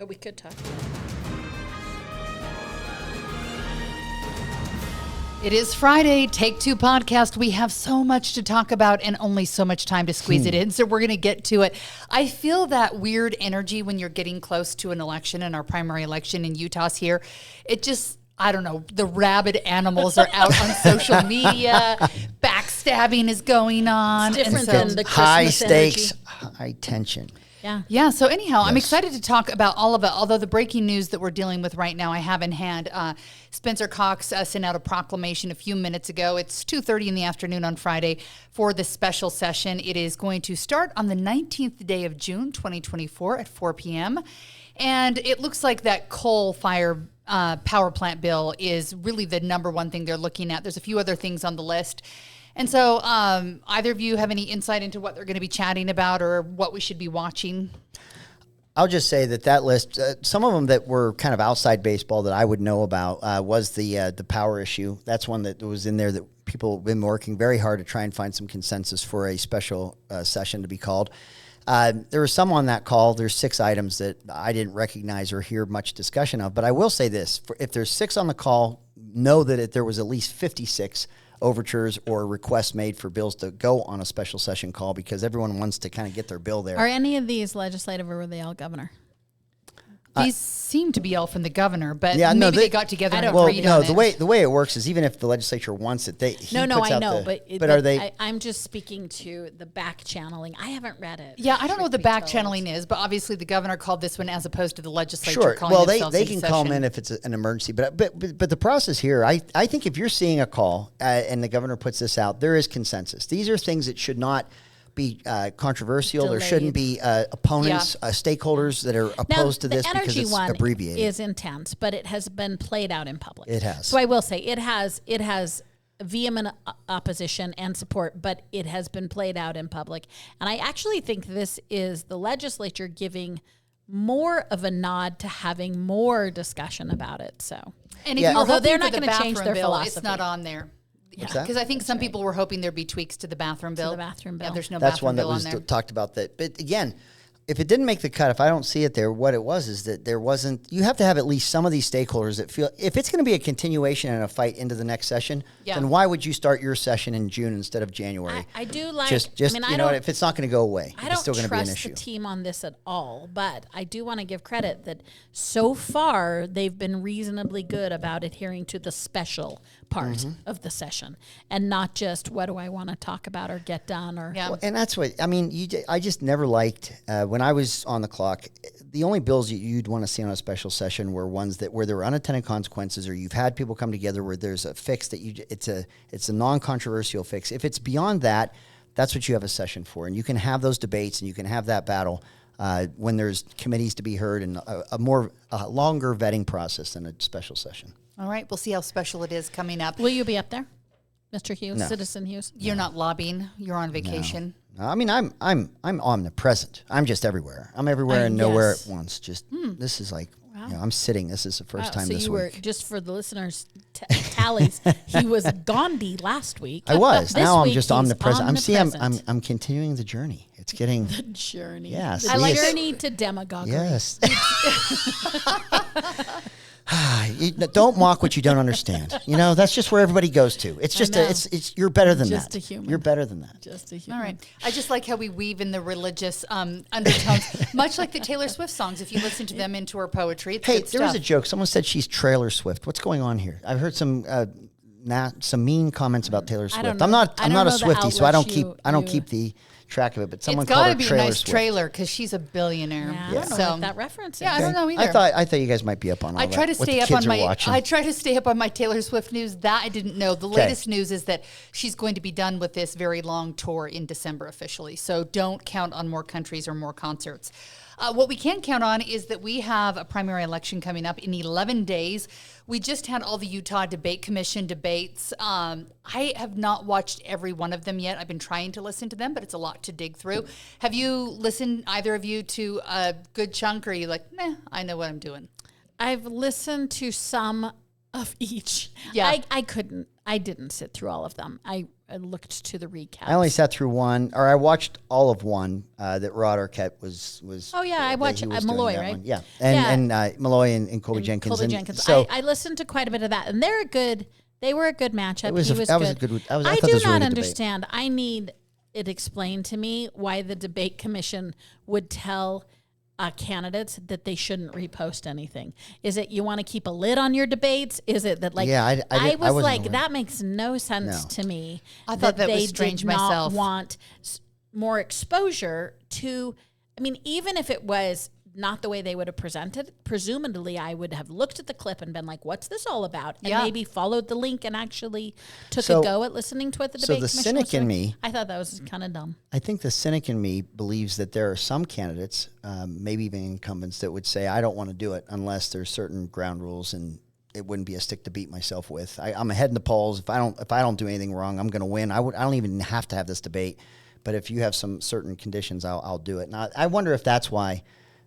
But we could talk. It is Friday, Take Two podcast. We have so much to talk about and only so much time to squeeze it in, so we're going to get to it. I feel that weird energy when you're getting close to an election, and our primary election in Utah's here. It just, I don't know, the rabid animals are out on social media. Backstabbing is going on. It's different than the Christmas high stakes, energy. high tension. Yeah. So anyhow, I'm excited to talk about all of it. Although the breaking news that we're dealing with right now, I have in hand. Spencer Cox sent out a proclamation a few minutes ago. It's 2:30 in the afternoon on Friday for the special session. It is going to start on the 19th day of June, 2024 at 4 p.m. And it looks like that coal fire power plant bill is really the number one thing they're looking at. There's a few other things on the list. And so either of you have any insight into what they're going to be chatting about or what we should be watching? I'll just say that list, some of them that were kind of outside baseball that I would know about was the power issue. That's one that was in there that people have been working very hard to try and find some consensus for a special session to be called. There were some on that call. There's 6 items that I didn't recognize or hear much discussion of. But I will say this. If there's 6 on the call, know that there was at least 56 overtures or requests made for bills to go on a special session call because everyone wants to kind of get their bill there. Are any of these legislative or were they all governor? These seem to be all from the governor, but Yeah, no, maybe they got together and Well, agreed no, on it. the way it works is even if the legislature wants it, he No, puts I out know, the, but are they? I'm just speaking to the back channeling. I haven't read it. Yeah, I don't know what the truth be back told. channeling is, but obviously the governor called this one as opposed to the legislature Sure. calling Well, themselves they into can call them session. in if it's an emergency, but the process here, I think if you're seeing a call and the governor puts this out, there is consensus. These are things that should not be controversial. There shouldn't be opponents, stakeholders that are opposed to this because energy it's one abbreviated. is intense, but it has been played out in public. It has. So I will say it has vehement opposition and support, but it has been played out in public. And I actually think this is the legislature giving more of a nod to having more discussion about it. So, And if you were although hoping they're for not the going to change bathroom their bill, philosophy, it's not on there. What's that? Because I think some people were hoping there'd be tweaks to the bathroom bill. the bathroom bill. Yeah, there's no That's bathroom one that bill was on there. talked about. That, but again, if it didn't make the cut, if I don't see it there, what it was is that there wasn't. You have to have at least some of these stakeholders that feel if it's going to be a continuation and a fight into the next session, then why would you start your session in June instead of January? I do like. just I mean, you know, if it's not going to go away, I it's still don't going to be an trust issue. the team on this at all, but I do want to give credit that so far they've been reasonably good about adhering to the special part of the session and not just what do I want to talk about or get done or. Yeah. Well, and that's what I mean. I just never liked when I was on the clock. The only bills you'd want to see on a special session were ones that where there were unintended consequences, or you've had people come together where there's a fix that it's a non-controversial fix. If it's beyond that, that's what you have a session for, and you can have those debates and you can have that battle when there's committees to be heard and a longer vetting process than a special session. All right, we'll see how special it is coming up. Will you be up there, Mr. Hughes, No. Citizen Hughes? You're not lobbying. You're on vacation. No, I mean, I'm omnipresent. I'm just everywhere. I'm everywhere and nowhere yes. at once. Just this is like, I'm sitting. This is the first time so this you week. were, just for the listeners' tallies, he was Gandhi last week. I was. This Now I'm week just he's omnipresent. omnipresent. I'm continuing the journey. It's getting Journey. Yes, The I like journey to demagoguery. yes. Don't mock what you don't understand. You know, that's just where everybody goes to. It's just know. it's you're better than Just that. a human. You're better than that. Just a human. All right. I just like how we weave in the religious undertones, much like the Taylor Swift songs. If you listen to them into her poetry, it's Hey, good there was a stuff. joke. Someone said she's trailer Swift. What's going on here? I've heard some mean comments about Taylor Swift. don't know. I'm not I don't a know the Swiftie, so I don't outlets keep the track of it. But someone It's called got her to be a trailer nice Swift. trailer because she's a billionaire. Yeah, I don't know So, what that reference is. yeah, I don't know either. I thought you guys might be up on all I that. try to what stay the up kids on are my. watching. I try to stay up on my Taylor Swift news. That I didn't know. The latest news is that she's going to be done with this very long tour in December officially. So don't count on more countries or more concerts. What we can count on is that we have a primary election coming up in 11 days. We just had all the Utah Debate Commission debates. I have not watched every one of them yet. I've been trying to listen to them, but it's a lot to dig through. Have you listened, either of you, to a good chunk, or are you like, I know what I'm doing? I've listened to some of each. Yeah. I didn't sit through all of them. I looked to the recaps. I only sat through one, or I watched all of one that Rod Arquette was. Oh yeah, I watched Malloy, right? One. Yeah, and Malloy and Colby Jenkins. Colby Jenkins. So I listened to quite a bit of that, and they're good. They were a good matchup. It was he was good. I do not understand. I need it explained to me why the debate commission would tell candidates that they shouldn't repost anything. Is it you want to keep a lid on your debates? Is it that I was like, that makes no sense to me. I thought that was strange myself. Not want more exposure to, I mean, even if it was not the way they would have presented, presumably I would have looked at the clip and been like, what's this all about? And maybe followed the link and actually took a go at listening to what the debate commission was doing. So the cynic in me, I thought that was kind of dumb. I think the cynic in me believes that there are some candidates, maybe even incumbents, that would say, I don't want to do it unless there's certain ground rules and it wouldn't be a stick to beat myself with. I'm ahead in the polls. If I don't do anything wrong, I'm going to win. I don't even have to have this debate. But if you have some certain conditions, I'll do it. Now, I wonder if that's why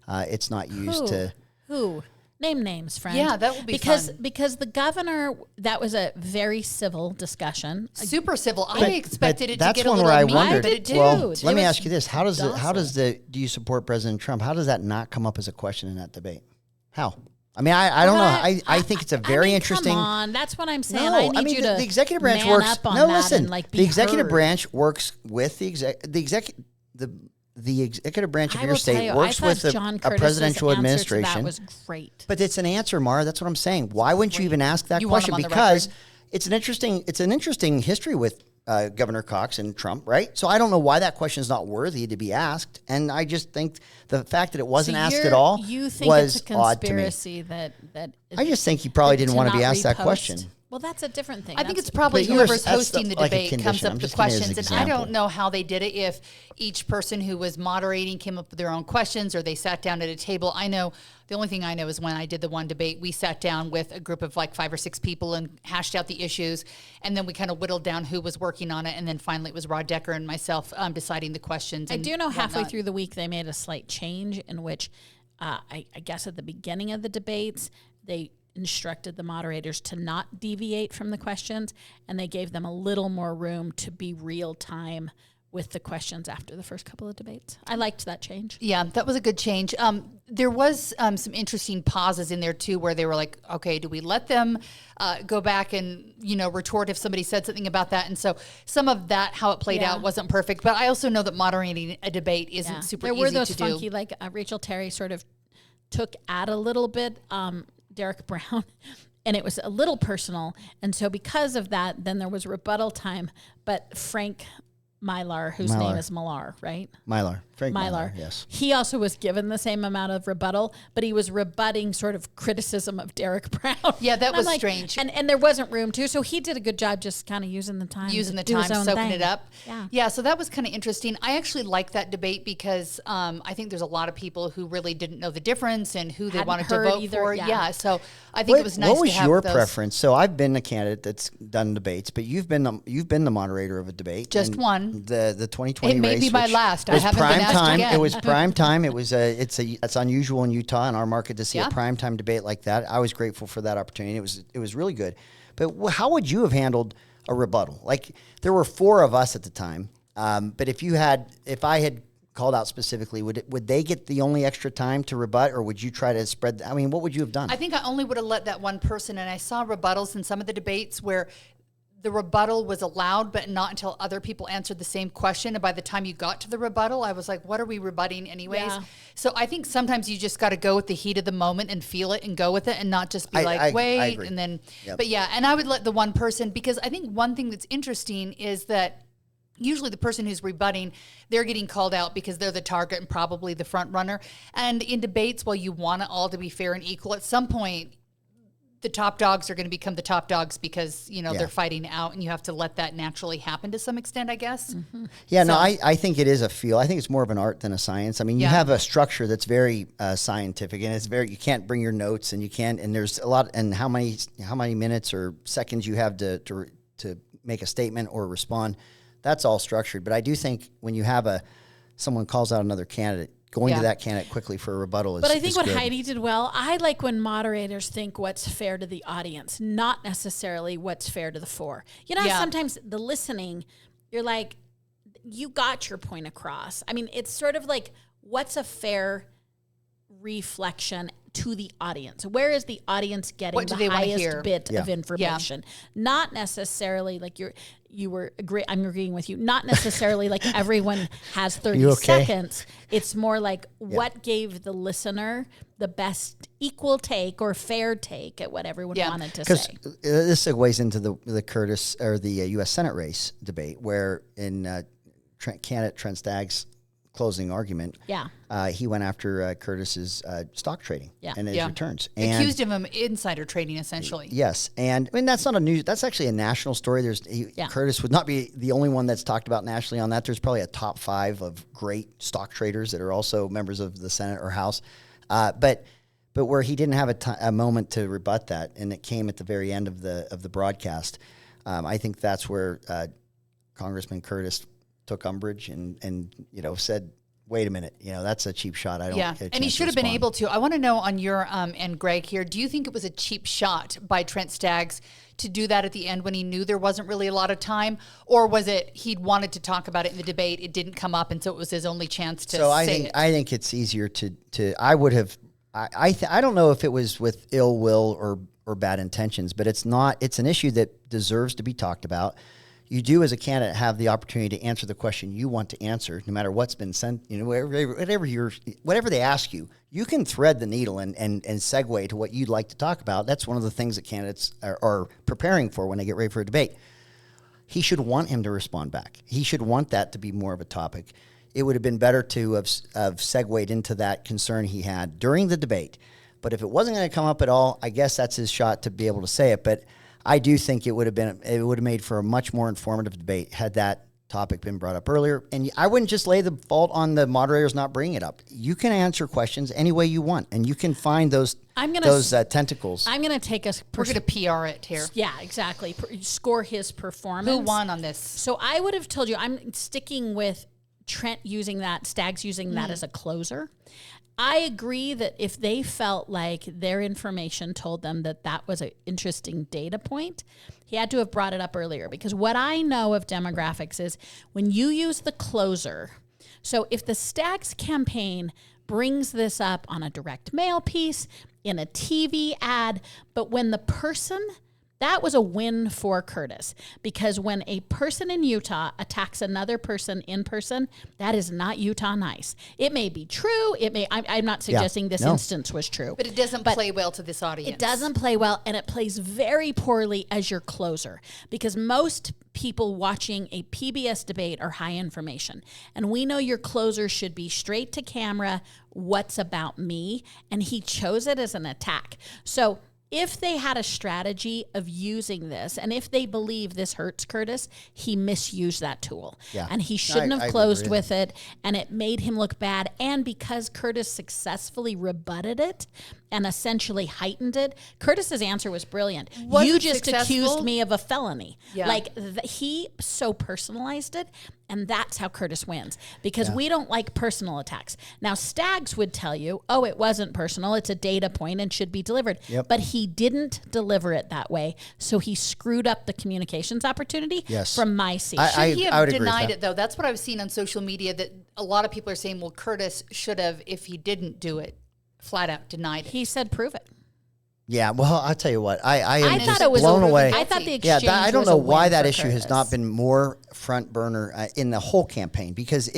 it's not used to. Who? Name names, friend. Yeah, that would be fun. Because the governor, that was a very civil discussion. Super civil. I expected it to get a That's little one where I mean, wondered. Well, let me ask you this: do you support President Trump? How does that not come up as a question in that debate? How? I mean, I don't know. I think it's a very interesting. Come on, that's what I'm saying. No, I need you to the executive branch man works. up on No, that listen. and, like, be the executive heard. branch works with the executive branch of your state works with a presidential administration. That was great. But it's an answer, Maura. That's what I'm saying. Why wouldn't you even ask that question? Because it's an interesting history with Governor Cox and Trump, right? So I don't know why that question is not worthy to be asked. And I just think the fact that it wasn't asked at all you think was it's a odd to me. conspiracy that I just think he probably didn't want to be asked that question. Well, that's a different thing. I think it's probably whoever's hosting the debate comes up with with questions. And I don't know how they did it, if each person who was moderating came up with their own questions or they sat down at a table. The only thing I know is when I did the one debate, we sat down with a group of like 5 or 6 people and hashed out the issues. And then we kind of whittled down who was working on it. And then finally it was Rod Decker and myself deciding the questions. I do know halfway through the week they made a slight change in which I guess at the beginning of the debates, they instructed the moderators to not deviate from the questions, and they gave them a little more room to be real time with the questions after the first couple of debates. I liked that change. Yeah, that was a good change. There was some interesting pauses in there too, where they were like, okay, do we let them go back and, retort if somebody said something about that? And so some of that, how it played out, wasn't perfect. But I also know that moderating a debate isn't super easy to do. There were those funky, like Rachel Terry sort of took at a little bit, Derek Brown, and it was a little personal. And so because of that, then there was rebuttal time. But Frank Mylar, whose name is Millar, right? Frank Mylar, yes. He also was given the same amount of rebuttal, but he was rebutting sort of criticism of Derek Brown. Yeah, that was strange. And there wasn't room to, so he did a good job just kind of using the time. Soaking it up. Yeah, so that was kind of interesting. I actually liked that debate because I think there's a lot of people who really didn't know the difference and who they wanted to vote for. Yeah, so I think it was nice to have those. What was your preference? So I've been a candidate that's done debates, but you've been the moderator of a debate. Just one. The 2020 race. It may be my last. I haven't been asked again. It was prime time. It's unusual in Utah in our market to see a prime time debate like that. I was grateful for that opportunity. It was really good. But how would you have handled a rebuttal? Like, there were 4 of us at the time. But if I had called out specifically, would they get the only extra time to rebut, or would you try to spread? I mean, what would you have done? I think I only would have let that one person. And I saw rebuttals in some of the debates where the rebuttal was allowed, but not until other people answered the same question. And by the time you got to the rebuttal, I was like, what are we rebutting anyways? Yeah. So I think sometimes you just got to go with the heat of the moment and feel it and go with it and not just be wait. And then, but yeah, and I would let the one person, because I think one thing that's interesting is that usually the person who's rebutting, they're getting called out because they're the target and probably the front runner. And in debates, while you want it all to be fair and equal, at some point, the top dogs are going to become the top dogs because, they're fighting out, and you have to let that naturally happen to some extent, I guess. Mm-hmm. Yeah, so, no, I think it is a feel. I think it's more of an art than a science. I mean, you have a structure that's very scientific, and it's you can't bring your notes, and you can't, and there's a lot, and how many minutes or seconds you have to make a statement or respond. That's all structured. But I do think when you have someone calls out another candidate, going to that candidate quickly for a rebuttal is But I think what good. Heidi did well, I like when moderators think what's fair to the audience, not necessarily what's fair to the fore. You know, sometimes the listening, you're like, you got your point across. I mean, it's sort of like, what's a fair reflection to the audience? Where is the audience getting the highest bit of information? Not necessarily like I'm agreeing with you. Not necessarily like everyone has 30 seconds. It's more like what gave the listener the best equal take or fair take at what everyone wanted to say. Because this segues into the Curtis or the U.S. Senate race debate, where in candidate Trent Stagg's closing argument, he went after Curtis's stock trading and his returns. And accused him of insider trading, essentially. Yes, and I mean that's not a news. That's actually a national story. Curtis would not be the only one that's talked about nationally on that. There's probably a top 5 of great stock traders that are also members of the Senate or House, but where he didn't have a moment to rebut that, and it came at the very end of the broadcast. I think that's where Congressman Curtis took umbrage and said, wait a minute, that's a cheap shot. I don't get a chance and he should have been able to. I want to know on your and Greg here, do you think it was a cheap shot by Trent Staggs to do that at the end when he knew there wasn't really a lot of time? Or was it he'd wanted to talk about it in the debate, it didn't come up, and so it was his only chance to say it? I think it's easier I would have, I don't know if it was with ill will or bad intentions, but it's an issue that deserves to be talked about. You do, as a candidate, have the opportunity to answer the question you want to answer, no matter what's been sent. Whatever they ask you, you can thread the needle and segue to what you'd like to talk about. That's one of the things that candidates are preparing for when they get ready for a debate. He should want him to respond back. He should want that to be more of a topic. It would have been better to have segued into that concern he had during the debate. But if it wasn't going to come up at all, I guess that's his shot to be able to say it. But I do think it would have made for a much more informative debate had that topic been brought up earlier. And I wouldn't just lay the fault on the moderators not bringing it up. You can answer questions any way you want, and you can find those tentacles. I'm going to take we're going to PR it here. Yeah, exactly. Score his performance. Who won on this? So I would have told you, I'm sticking with Trent using that, Staggs using that as a closer. I agree that if they felt like their information told them that was an interesting data point, he had to have brought it up earlier. Because what I know of demographics is when you use the closer, so if the Staggs campaign brings this up on a direct mail piece, in a TV ad, but when the person... That was a win for Curtis, because when a person in Utah attacks another person in person, that is not Utah nice. It may be true. I'm not suggesting this instance was true. But it doesn't play well to this audience. It doesn't play well, and it plays very poorly as your closer, because most people watching a PBS debate are high information. And we know your closer should be straight to camera, what's about me, and he chose it as an attack. So if they had a strategy of using this, and if they believe this hurts Curtis, he misused that tool. Yeah. And he shouldn't have closed with it, and it made him look bad. And because Curtis successfully rebutted it and essentially heightened it, Curtis's answer was brilliant. You just accused me of a felony. Yeah. Like, he so personalized it, and that's how Curtis wins, because we don't like personal attacks. Now, Staggs would tell you, oh, it wasn't personal, it's a data point and should be delivered. Yep. But he didn't deliver it that way, so he screwed up the communications opportunity from my seat. Should he have denied it, though? That's what I've seen on social media, that a lot of people are saying, well, Curtis should have, if he didn't do it, flat out denied it. He said, prove it. Yeah, well, I'll tell you what. I am thought it was blown away. I thought the exchange I don't was know a why win that for issue Curtis. has not been more front burner in the whole campaign, because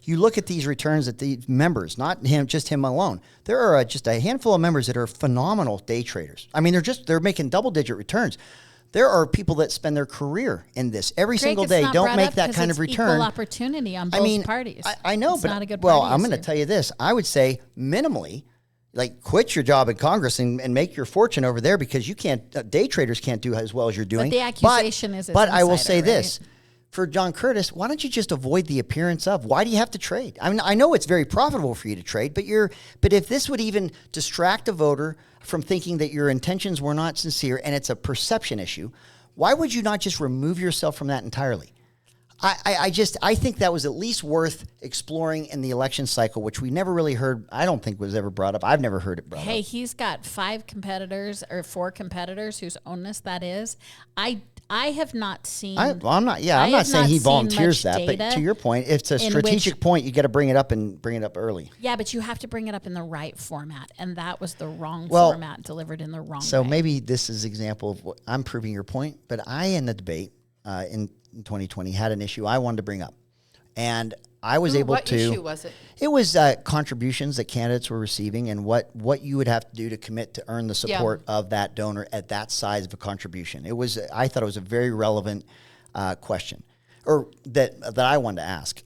you look at these returns that the members, not just him alone. There are just a handful of members that are phenomenal day traders. I mean, they're making double-digit returns. There are people that spend their career in this every single day, don't make that kind of return. Equal opportunity on both parties. I know, it's but not a good I'm going to tell you this. I would say minimally, like, quit your job in Congress and make your fortune over there, because you can't. Day traders can't do as well as you're doing. But the accusation is. But I will say this. For John Curtis, why don't you just avoid the appearance of? Why do you have to trade? I mean, I know it's very profitable for you to trade, but if this would even distract a voter from thinking that your intentions were not sincere and it's a perception issue, why would you not just remove yourself from that entirely? I think that was at least worth exploring in the election cycle, which we never really heard. I don't think was ever brought up. I've never heard it brought up. Hey, he's got 4 competitors whose onus that is. I have not seen. I'm not saying he volunteers that, but to your point, if it's a strategic point, you got to bring it up early. Yeah, but you have to bring it up in the right format, and that was the wrong format delivered in the wrong way. So maybe this is an example of what I'm proving your point, but I, in the debate in 2020, had an issue I wanted to bring up, and I was able to. What issue was it? It was contributions that candidates were receiving and what you would have to do to commit to earn the support of that donor at that size of a contribution. I thought it was a very relevant question, or that I wanted to ask.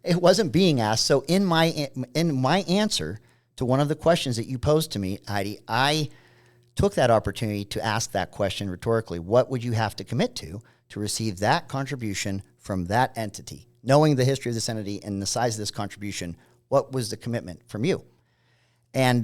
It wasn't being asked. So in my answer to one of the questions that you posed to me, Heidi, I took that opportunity to ask that question rhetorically. What would you have to commit to receive that contribution from that entity? Knowing the history of this entity and the size of this contribution, what was the commitment from you? And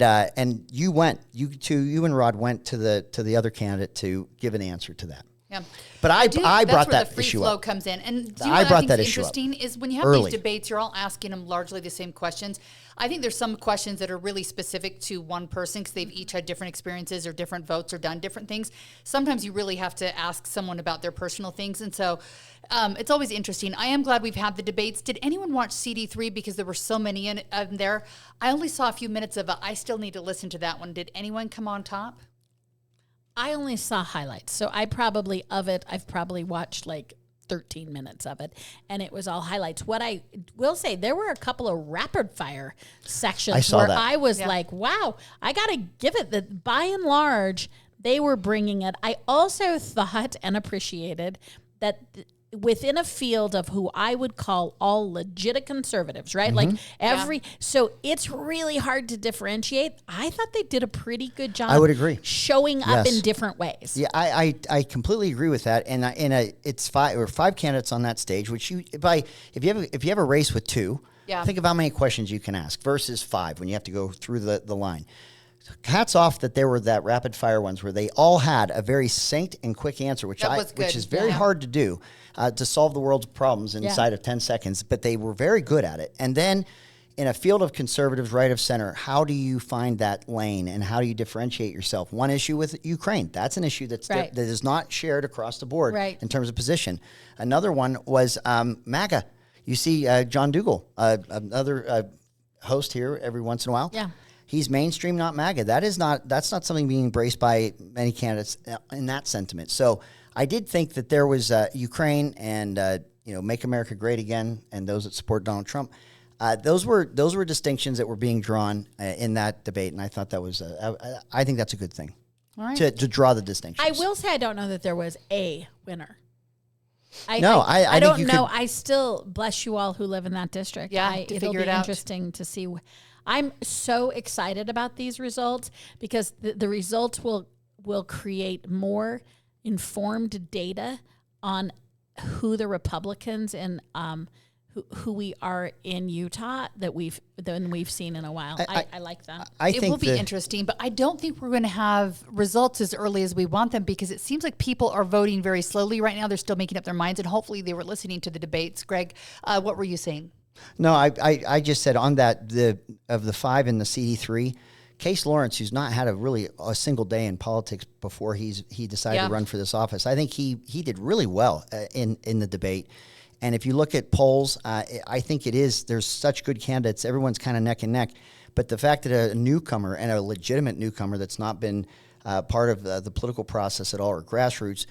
you and Rod went to the other candidate to give an answer to that. Yeah, but I brought that the free issue flow up. Comes in, and I brought that issue interesting up is when you have early. these debates, you're all asking them largely the same questions. I think there's some questions that are really specific to one person because they've each had different experiences or different votes or done different things. Sometimes you really have to ask someone about their personal things, and so it's always interesting. I am glad we've had the debates. Did anyone watch CD3 because there were so many in there? I only saw a few minutes of it. I still need to listen to that one. Did anyone come on top? I only saw highlights, so I've probably watched like 13 minutes of it, and it was all highlights. What I will say, there were a couple of rapid fire sections where I was like, wow, I got to give it that by and large, they were bringing it. I also thought and appreciated that within a field of who I would call all legit conservatives, right? Mm-hmm. Like so it's really hard to differentiate. I thought they did a pretty good job. I would agree. Showing up in different ways. Yeah, I completely agree with that. And it's 5 candidates on that stage, which if you have a race with 2, think of how many questions you can ask versus 5 when you have to go through the line. Hats off that there were that rapid fire ones where they all had a very succinct and quick answer, which is very hard to do. To solve the world's problems inside of 10 seconds, but they were very good at it. And then in a field of conservatives, right of center, how do you find that lane and how do you differentiate yourself? One issue with Ukraine, that's an issue that is not shared across the board in terms of position. Another one was MAGA. You see John Dougal, another host here every once in a while. Yeah. He's mainstream, not MAGA. That's not something being embraced by many candidates in that sentiment. So I did think that there was Ukraine and Make America Great Again, and those that support Donald Trump. Those were distinctions that were being drawn in that debate, and I thought that was I think that's a good thing. All right. To draw the distinctions. I will say I don't know that there was a winner. I don't know. I still bless you all who live in that district. Yeah, it'll be interesting to see. I'm so excited about these results because the results will create more informed data on who the Republicans and who we are in Utah than we've seen in a while. I like that. It will be interesting, but I don't think we're going to have results as early as we want them because it seems like people are voting very slowly right now. They're still making up their minds, and hopefully they were listening to the debates. Greg, what were you saying? No, I just said on that of the 5 in the CD3, Case Lawrence, who's not had a single day in politics before he decided to run for this office, I think he did really well in the debate. And if you look at polls, I think there's such good candidates. Everyone's kind of neck and neck. But the fact that a newcomer and a legitimate newcomer that's not been part of the political process at all or grassroots,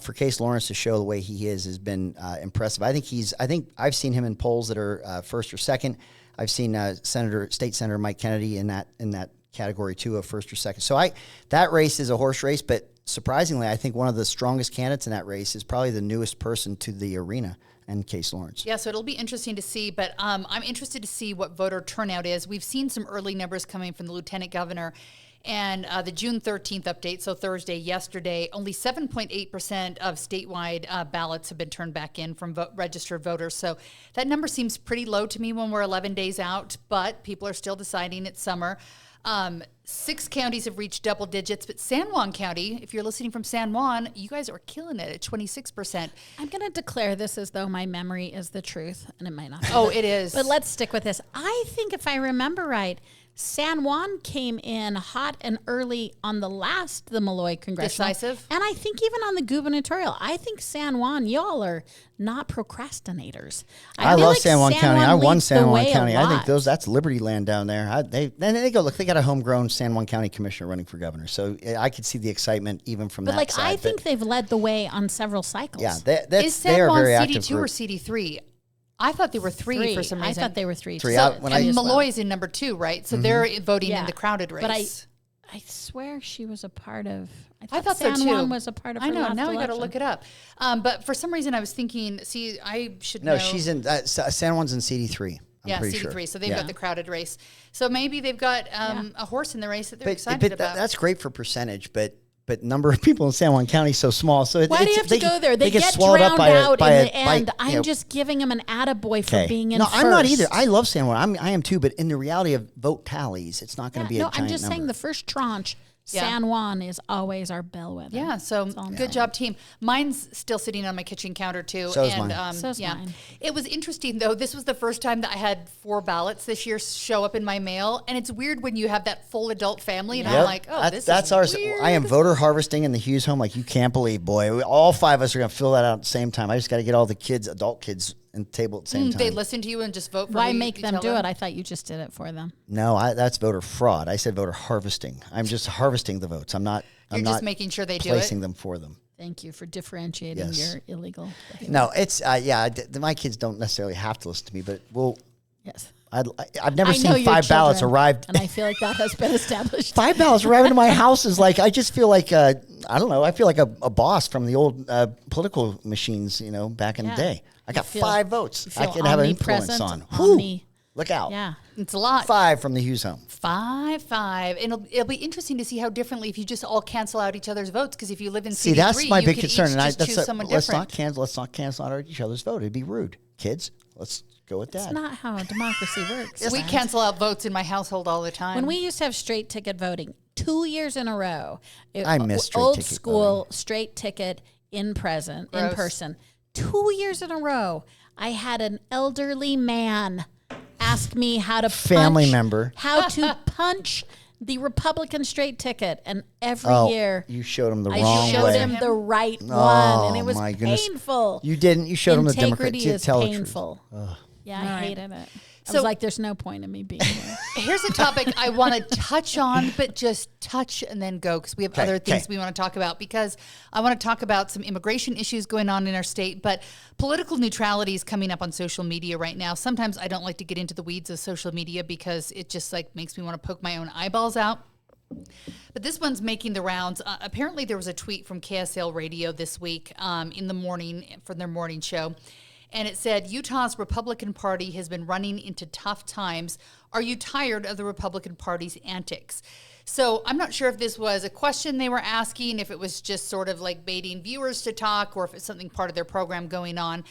for Case Lawrence to show the way he is has been impressive. I think I've seen him in polls that are first or second. I've seen State Senator Mike Kennedy in that category too of first or second. So that race is a horse race, but surprisingly, I think one of the strongest candidates in that race is probably the newest person to the arena, and Case Lawrence. Yeah, so it'll be interesting to see, but I'm interested to see what voter turnout is. We've seen some early numbers coming from the lieutenant governor. And the June 13th update, so Thursday, yesterday, only 7.8% of statewide ballots have been turned back in from registered voters. So that number seems pretty low to me when we're 11 days out, but people are still deciding it's summer. 6 counties have reached double digits, but San Juan County, if you're listening from San Juan, you guys are killing it at 26%. I'm going to declare this as though my memory is the truth, and it might not be. Oh, it is. But let's stick with this. I think if I remember right, San Juan came in hot and early on the Malloy congressional. Decisive. And I think even on the gubernatorial. I think San Juan, y'all are not procrastinators. I feel love like San Juan County. I won leads San the Juan way a County. I think lot. that's Liberty land down there. They go, look, they got a homegrown San Juan County commissioner running for governor. So I could see the excitement even from But that like, side. I think they've led the way on several cycles. Yeah, Is they San are Juan very active. CD2 or CD3? I thought they were three for some reason. I thought they were three. Three. So- When And I- Malloy is in number 2, right? So they're voting Yeah. in the crowded race. But I swear she was a part of. I thought San so too. Juan was a part of. I her know. last Now I got to election. look it up. But for some reason, I was thinking. See, I should No, know. she's in San Juan's in CD3. I'm pretty CD3. sure. So they've Yeah. got the crowded race. So maybe they've got a horse in the race that they're But excited about. that's great for percentage, but number of people in San Juan County is so small. So Why do you have to go there? They get swallowed up drowned out by in a- the by, end. you I'm know, just giving them an attaboy for okay. being in No, first. I'm not either. I love San Juan. I am too. But in the reality of vote tallies, it's not going to be a no, giant I'm just number. saying the first tranche, Yeah. San Juan is always our bellwether. Yeah, so That's all I'm good saying. job, team. Mine's still sitting on my kitchen counter too. So is and mine. So's yeah, mine. it was interesting though. This was the first time that I had 4 ballots this year show up in my mail, and it's weird when you have that full adult family, and I'm Yep. like, oh, That's is ours. weird. I am voter harvesting in the Hughes home like you can't believe, boy. All 5 of us are going to fill that out at the same time. I just got to get all the kids, adult kids, and the table at the same time. They listen to you and just vote for Why who make you them tell do it? I thought you just did it for them. No, that's voter fraud. I said voter harvesting. I'm just harvesting the votes. I'm not. You're I'm just not making sure they do placing it. them for them. Thank you for differentiating Yes. your illegal. No, it's my kids don't necessarily have to listen to me, but Yes. I've never I know seen your 5 ballots children, arrived. and I feel like that has been established. 5 ballots arriving to my house is like I just feel like I don't know. I feel like a boss from the old political machines, back in the Yeah. day. I got feel- 5 votes. I feel can have an influence omnipresent, on. Whew. omni- Look out! Yeah. It's a lot. 5 from the Hughes home. 5. And it'll be interesting to see how differently if you just all cancel out each other's votes. Because if you live in See, CD3, that's my you big could concern, each and just that's choose someone let's different. not cancel out each other's vote. It'd be rude, kids. Let's go with That's that. not how democracy works. We cancel out votes in my household all the time. When we used to have straight ticket voting 2 years in a row, I miss straight old ticket school straight ticket in person. Gross. 2 years in a row, I had an elderly man ask me how to Family punch, member. how to punch the Republican straight ticket, and every year you showed him the I wrong showed way. him the right one, Oh, and it was my goodness. painful. You didn't. You showed him the Democrat. Integrity is Tell the truth. painful. Yeah, I All right. hated it. I So- was like, "There's no point in me being here." Here's a topic I want to touch on, but just touch and then go because we have other things we want to talk about. Because I want to talk about some immigration issues going on in our state, but political neutrality is coming up on social media right now. Sometimes I don't like to get into the weeds of social media because it just makes me want to poke my own eyeballs out. But this one's making the rounds. Apparently, there was a tweet from KSL Radio this week in the morning for their morning show. And it said, Utah's Republican Party has been running into tough times. Are you tired of the Republican Party's antics? So I'm not sure if this was a question they were asking, if it was just sort of like baiting viewers to talk, or if it's something part of their program going on.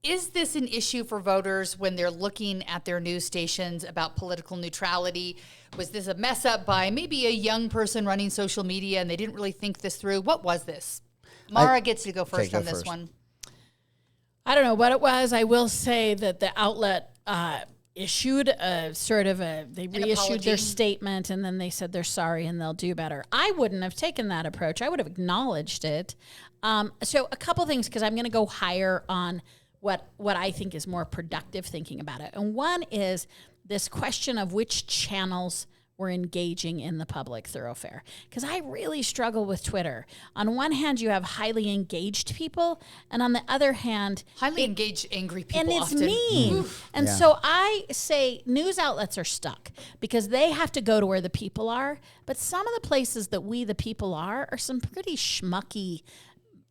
Is this an issue for voters when they're looking at their news stations about political neutrality? Was this a mess up by maybe a young person running social media and they didn't really think this through? What was this? Maura gets to go first go on this first. one. I don't know what it was. I will say that the outlet issued they reissued apology. their statement, and then they said they're sorry and they'll do better. I wouldn't have taken that approach. I would have acknowledged it. So a couple things, because I'm going to go higher on what I think is more productive thinking about it. And one is this question of which channels we're engaging in the public thoroughfare. Because I really struggle with Twitter. On one hand, you have highly engaged people, and on the other hand, Highly engaged, angry people and it's often. mean. And so I say news outlets are stuck because they have to go to where the people are. But some of the places that we, the people, are some pretty schmucky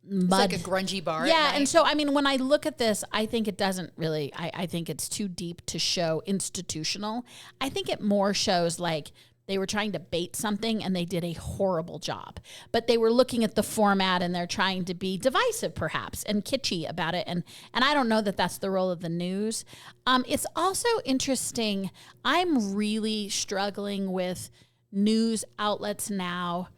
It's mud. like a grungy bar. Yeah, at night. and so I mean, when I look at this, I think it doesn't really. I think it's too deep to show institutional. I think it more shows like they were trying to bait something and they did a horrible job. But they were looking at the format and they're trying to be divisive perhaps and kitschy about it. And I don't know that that's the role of the news. It's also interesting. I'm really struggling with news outlets now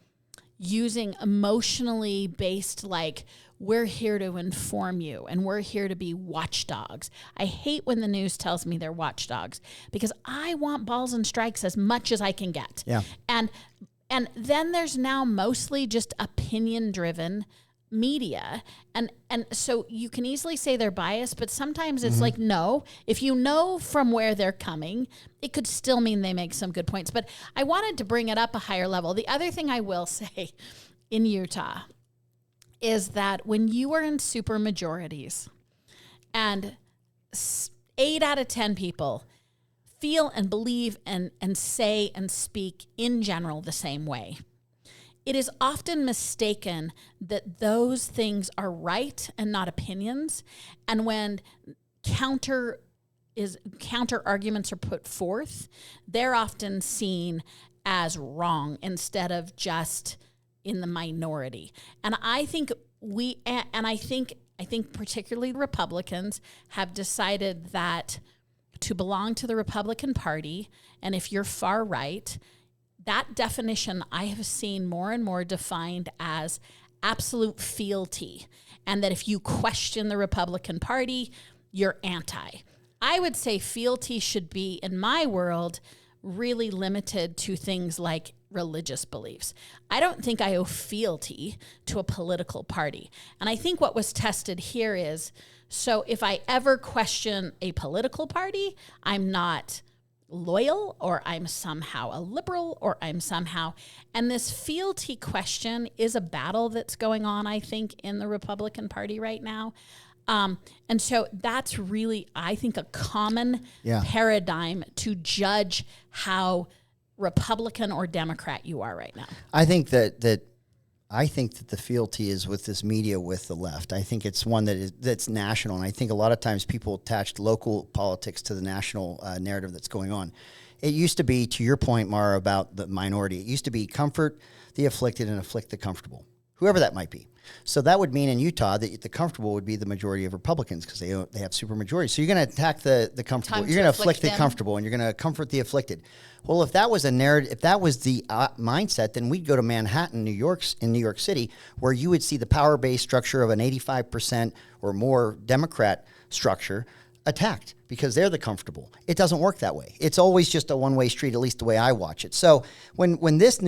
using emotionally based, like, we're here to inform you and we're here to be watchdogs. I hate when the news tells me they're watchdogs because I want balls and strikes as much as I can get. Yeah. And then there's now mostly just opinion driven media. And so you can easily say they're biased, but sometimes it's like, no, if you know from where they're coming, it could still mean they make some good points. But I wanted to bring it up a higher level. The other thing I will say in Utah is that when you are in super majorities and 8 out of 10 people feel and believe and say and speak in general the same way, it is often mistaken that those things are right and not opinions. And when counter arguments are put forth, they're often seen as wrong instead of just in the minority. And I think I think particularly Republicans have decided that to belong to the Republican Party, and if you're far right, that definition I have seen more and more defined as absolute fealty, and that if you question the Republican Party, you're anti. I would say fealty should be, in my world, really limited to things like religious beliefs. I don't think I owe fealty to a political party. And I think what was tested here is, so if I ever question a political party, I'm not loyal, or I'm somehow a liberal, or I'm somehow, and this fealty question is a battle that's going on, I think, in the Republican Party right now. And so that's really, I think, a common paradigm to judge how Republican or Democrat you are right now. I think that the fealty is with this media with the left. I think it's one that's national, and I think a lot of times people attach local politics to the national narrative that's going on. It used to be, to your point, Maura, about the minority, it used to be comfort the afflicted and afflict the comfortable, whoever that might be. So that would mean in Utah that the comfortable would be the majority of Republicans because they have super majorities. So you're going to attack the comfortable. You're going to afflict the comfortable, and you're going to comfort the afflicted. Well, if that was a narrative, if that was the mindset, then we'd go to Manhattan, New York City, where you would see the power-based structure of an 85% or more Democrat structure attacked because they're the comfortable. It doesn't work that way. It's always just a one-way street, at least the way I watch it. So when this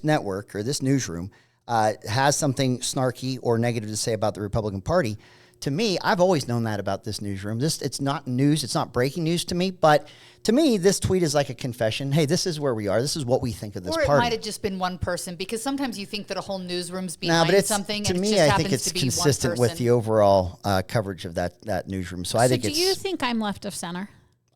network or this newsroom has something snarky or negative to say about the Republican Party, to me, I've always known that about this newsroom. It's not news. It's not breaking news to me. But to me, this tweet is like a confession. Hey, this is where we are. This is what we think of this party. Or it might have just been one person, because sometimes you think that a whole newsroom's behind something. To me, I think it's consistent with the overall coverage of that newsroom. So I think do you think I'm left of center?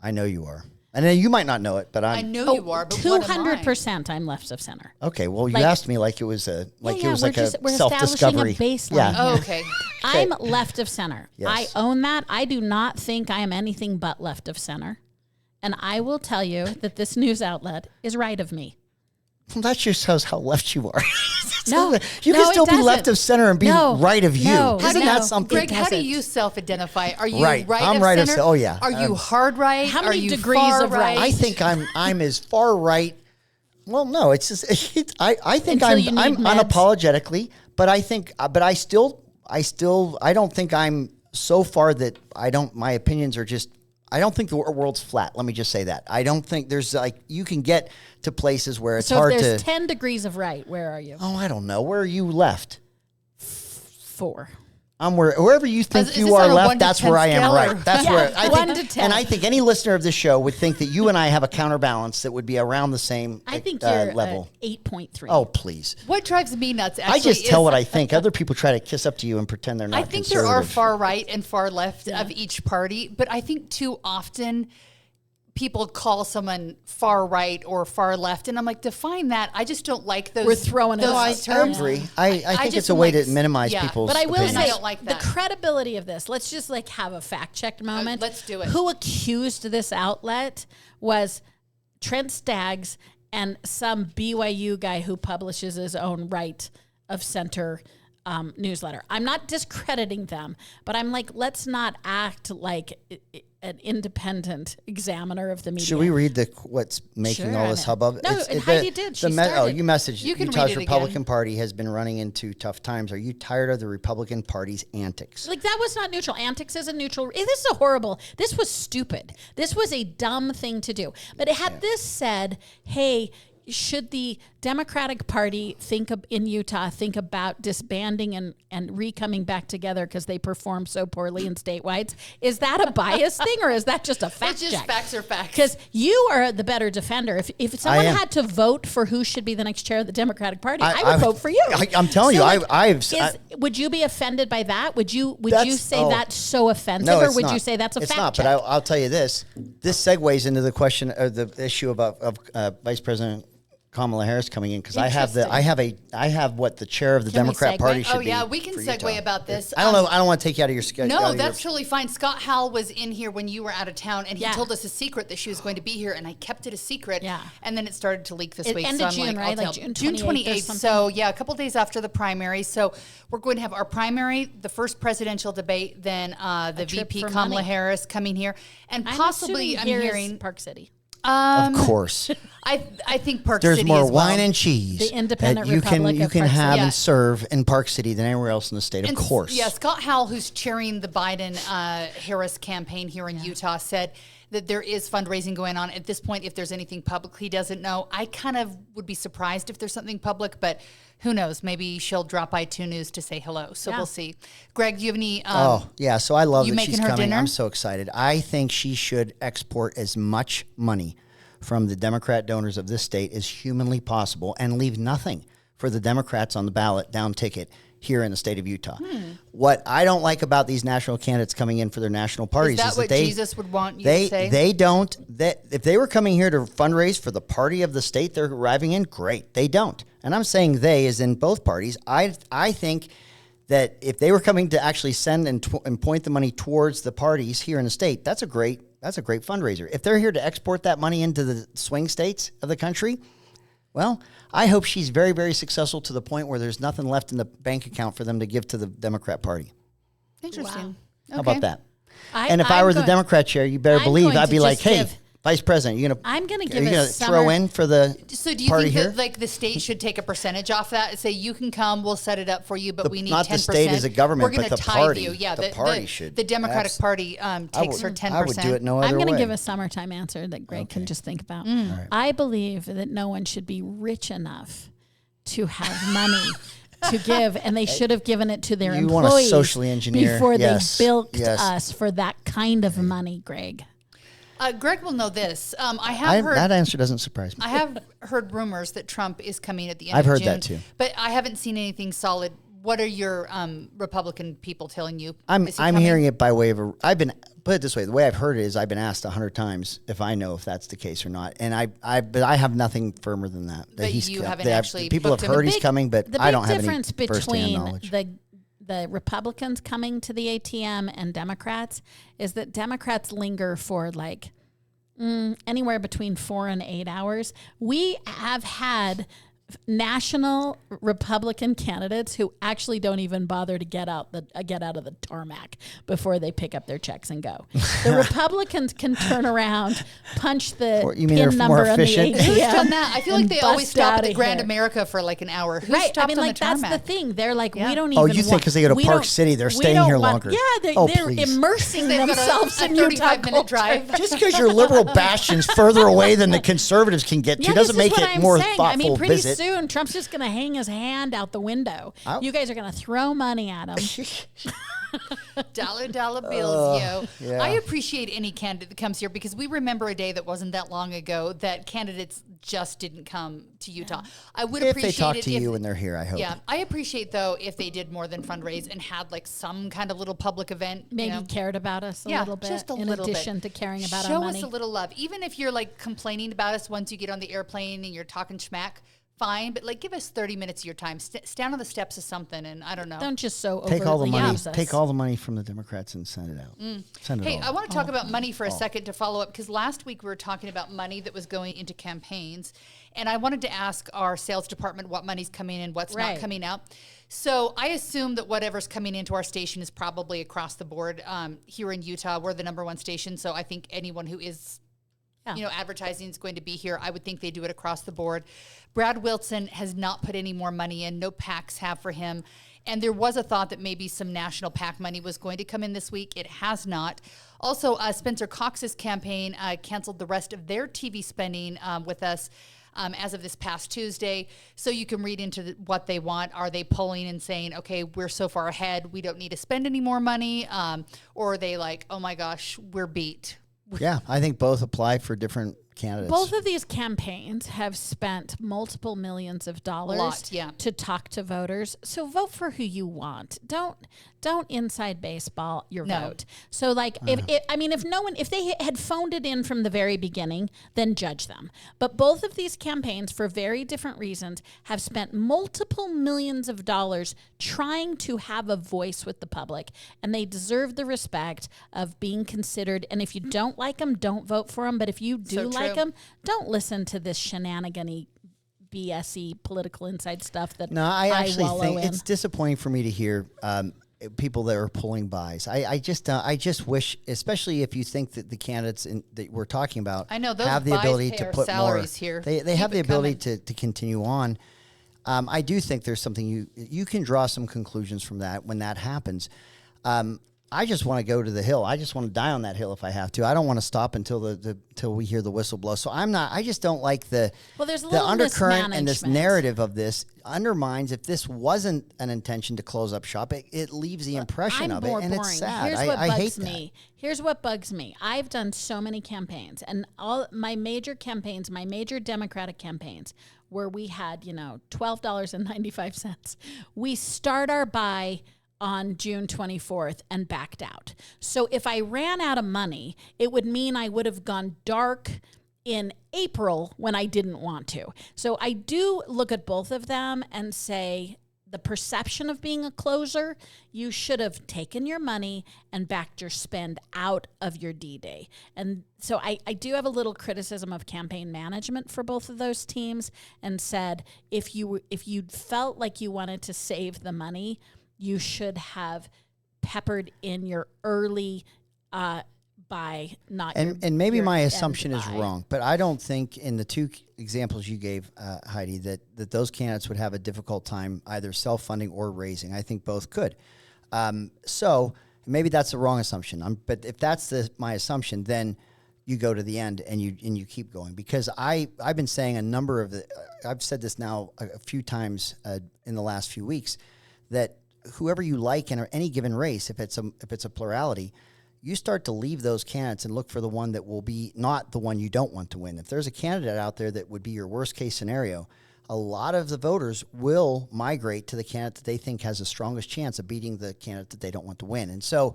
I know you are. And then you might not know it, but I know you are, but 200% I'm left of center. Okay, well, you asked me like it was a we're self-discovery. Establishing a baseline. Yeah. Oh, okay. I'm left of center. Yes. I own that. I do not think I am anything but left of center. And I will tell you that this news outlet is right of me. Well, that just shows how left you are. No, you can still be left of center and be right of you. Isn't that something? Greg, how do you self-identify? Are you right? I'm of right center? Oh yeah. Are you hard right? How many are you degrees of right? I think I'm as far right. Well, no, it's just I think I'm unapologetically, but I think I don't think I'm so far that my opinions are just. I don't think the world's flat. Let me just say that. I don't think there's you can get to places where it's hard to. So if there's 10 degrees of right, where are you? Oh, I don't know. Where are you left? 4. I'm wherever you think you are left. That's where I am right. That's where I 1 think, to 10. and I think any listener of this show would think that you and I have a counterbalance that would be around the same. I think you're level. 8.3. Oh, please. What drives me nuts? Actually, I just tell what I think. Other people try to kiss up to you and pretend they're not. I think there are far right and far left of each party, but I think too often people call someone far right or far left, and I'm like, define that. I just don't like those. We're throwing those terms. I agree. I think it's a way to minimize people's. But I will opinions. say, I don't like that. The credibility of this. Let's just have a fact check moment. Let's do it. Who accused this outlet was Trent Staggs and some BYU guy who publishes his own right of center newsletter. I'm not discrediting them, but I'm like, let's not act like an independent examiner of the media. Should we read what's making all this hubbub? No, Heidi did. She started. You messaged. You can Utah's read it Republican again. Party has been running into tough times. Are you tired of the Republican Party's antics? Like, that was not neutral. Antics isn't neutral. This is this was stupid. This was a dumb thing to do. But it had this said, hey, should the Democratic Party think about disbanding and coming back together because they performed so poorly in statewide? Is that a bias thing, or is that just a fact check? It's just facts are facts. Because you are the better defender. If someone had to vote for who should be the next chair of the Democratic Party, I would vote for you. I'm telling would you be offended by that? Would you say that's so offensive, no, or would not. you say that's a it's fact not, check? But I'll tell you this. This segues into the question of the issue of Vice President Kamala Harris coming in, because I have what the chair of the Can we Democrat segue? Party should be. Oh yeah, we can for segue Utah. about this. I don't know. I don't want to take you out of your schedule. No, that's totally fine. Scott Howell was in here when you were out of town, and he told us a secret that she was going to be here, and I kept it a secret. Yeah. And then it started to leak this week. End so of I'm June, like, right? I'll Like tell. June 28th or something. So yeah, a couple days after the primary. So we're going to have our primary, the first presidential debate, then the trip VP for Kamala money. Harris coming here, and possibly I'm hearing Park City. Of course. I think Park There's City more as well. wine and cheese The independent that Republic you of can Park City. have Yeah. and serve in Park City than anywhere else in the state. Of course. Yeah, Scott Howell, who's chairing the Biden Harris campaign here in Utah, said that there is fundraising going on. At this point, if there's anything public, he doesn't know. I kind of would be surprised if there's something public, but who knows? Maybe she'll drop by 2 News to say hello. So we'll see. Greg, do you have any? So I love you that making she's her coming. dinner? I'm so excited. I think she should export as much money from the Democrat donors of this state as humanly possible and leave nothing for the Democrats on the ballot down ticket here in the state of Utah. What I don't like about these national candidates coming in for their national parties Is that what they, Jesus would want you to say? They don't. If they were coming here to fundraise for the party of the state they're arriving in, great. They don't. And I'm saying they as in both parties. I think that if they were coming to actually send and point the money towards the parties here in the state, that's a great fundraiser. If they're here to export that money into the swing states of the country, well, I hope she's very, very successful to the point where there's nothing left in the bank account for them to give to the Democrat Party. Interesting. How about that? I'm If I were the going- Democrat chair, you better I'm believe going I'd to be like, just hey, give- Vice President, I'm going to are give you a gonna summer. throw in for the So do you party think here? that like the state should take a percentage off that and say you can come, we'll set it up for you, but we need 10%. not the state as a government, We're gonna but the tithe party. you. Yeah, The party should. The Democratic Abs- Party takes her 10%. I would do it no other I'm way. going to give a summertime answer that Greg can just think about. I believe that no one should be rich enough to have money to give, and they should have given it to their You wanna employees socially engineer. before Yes. they bilked Yes. us for that kind of money, Greg. Greg will know this. I have heard that answer doesn't surprise me. I have heard rumors that Trump is coming at the end I've of heard June. that too. But I haven't seen anything solid. What are your Republican people telling you? I'm Is he coming? hearing it by way of I've been put it this way. The way I've heard it is I've been asked 100 times if I know if that's the case or not, and but I have nothing firmer than that. But you haven't that actually people have booked him. heard The he's coming, but The I big don't have any difference firsthand between knowledge. the Republicans coming to the ATM and Democrats is that Democrats linger for like anywhere between 4 and 8 hours. We have had national Republican candidates who actually don't even bother to get out of the tarmac before they pick up their checks and go. The Republicans can turn around, punch the You mean they're PIN more number on the efficient? ATM. Who's done that? I feel like and they always bust stop outta at Grand here. America for like an hour. Who Right, stopped I mean, on like the that's tarmac? the thing. They're like, Yeah. we don't Oh, even. you think 'cause they go to we Park don't- City, they're we staying don't here want- longer. Yeah, Oh, they're please. immersing They've got themselves a in Utah 35-minute culture. drive. Just because your liberal bastion's further away than the conservatives can get to Yeah, doesn't this is make what it I'm more saying. thoughtful I mean, pretty visit. soon Trump's just going to hang his hand out the window. You guys are going to throw money at him. Dollar bills, yo. yeah. I appreciate any candidate that comes here because we remember a day that wasn't that long ago that candidates just didn't come to Utah. I would If appreciate they talk it to if, you when they're here, I hope. Yeah, I appreciate though if they did more than fundraise and had like some kind of little public event. Maybe you know. cared about us a Yeah, little bit. just a in little bit. addition to caring about Show our money. us a little love, even if you're like complaining about us once you get on the airplane and you're talking schmack. fine, but like give us 30 minutes of your time. Stand on the steps of something, and I don't know. Don't just so take all the money. use us. Take all the money from the Democrats and send it out. Send it Hey, all. I want to talk about money for a second to follow up, because last week we were talking about money that was going into campaigns, and I wanted to ask our sales department what money's coming in, what's not coming out. So I assume that whatever's coming into our station is probably across the board. Here in Utah, we're the #1 station, so I think anyone who is advertising is going to be here. I would think they do it across the board. Brad Wilson has not put any more money in. No PACs have for him. And there was a thought that maybe some national PAC money was going to come in this week. It has not. Also, Spencer Cox's campaign canceled the rest of their TV spending with us as of this past Tuesday. So you can read into what they want. Are they polling and saying, okay, we're so far ahead, we don't need to spend any more money? Or are they like, oh my gosh, we're beat? Yeah, I think both apply for different candidates. Both of these campaigns have spent multiple millions of dollars to talk to voters. So vote for who you want. Don't inside baseball your vote. So like if they had phoned it in from the very beginning, then judge them. But both of these campaigns, for very different reasons, have spent multiple millions of dollars trying to have a voice with the public, and they deserve the respect of being considered. And if you don't like them, don't vote for them. But if you do like them, don't listen to this shenanigan-y, BS-y political inside stuff that I actually think in. It's disappointing for me to hear people that are pulling buys. I just wish, especially if you think that the candidates that we're talking about have the ability to put more. Here. They have the ability to continue on. I do think there's something you can draw some conclusions from that when that happens. I just want to go to the hill. I just want to die on that hill if I have to. I don't want to stop until till we hear the whistle blow. So I just don't like the undercurrent and this narrative of this undermines. If this wasn't an intention to close up shop, it leaves the impression of it, and boring. It's sad. I hate that. Here's what bugs me. I've done so many campaigns, and all my major campaigns, my major Democratic campaigns, where we had $12.95. We start our buy on June 24th and backed out. So if I ran out of money, it would mean I would have gone dark in April when I didn't want to. So I do look at both of them and say, the perception of being a closer, you should have taken your money and backed your spend out of your D-Day. And so I do have a little criticism of campaign management for both of those teams, and said, if you felt like you wanted to save the money, you should have peppered in your early buy, not and maybe my assumption is wrong, but I don't think in the two examples you gave, Heidi, that those candidates would have a difficult time either self-funding or raising. I think both could. So maybe that's the wrong assumption. But if that's my assumption, then you go to the end and you keep going, because I've been saying I've said this now a few times in the last few weeks, that whoever you like in any given race, if it's a plurality, you start to leave those candidates and look for the one that will be not the one you don't want to win. If there's a candidate out there that would be your worst case scenario, a lot of the voters will migrate to the candidate that they think has the strongest chance of beating the candidate that they don't want to win. And so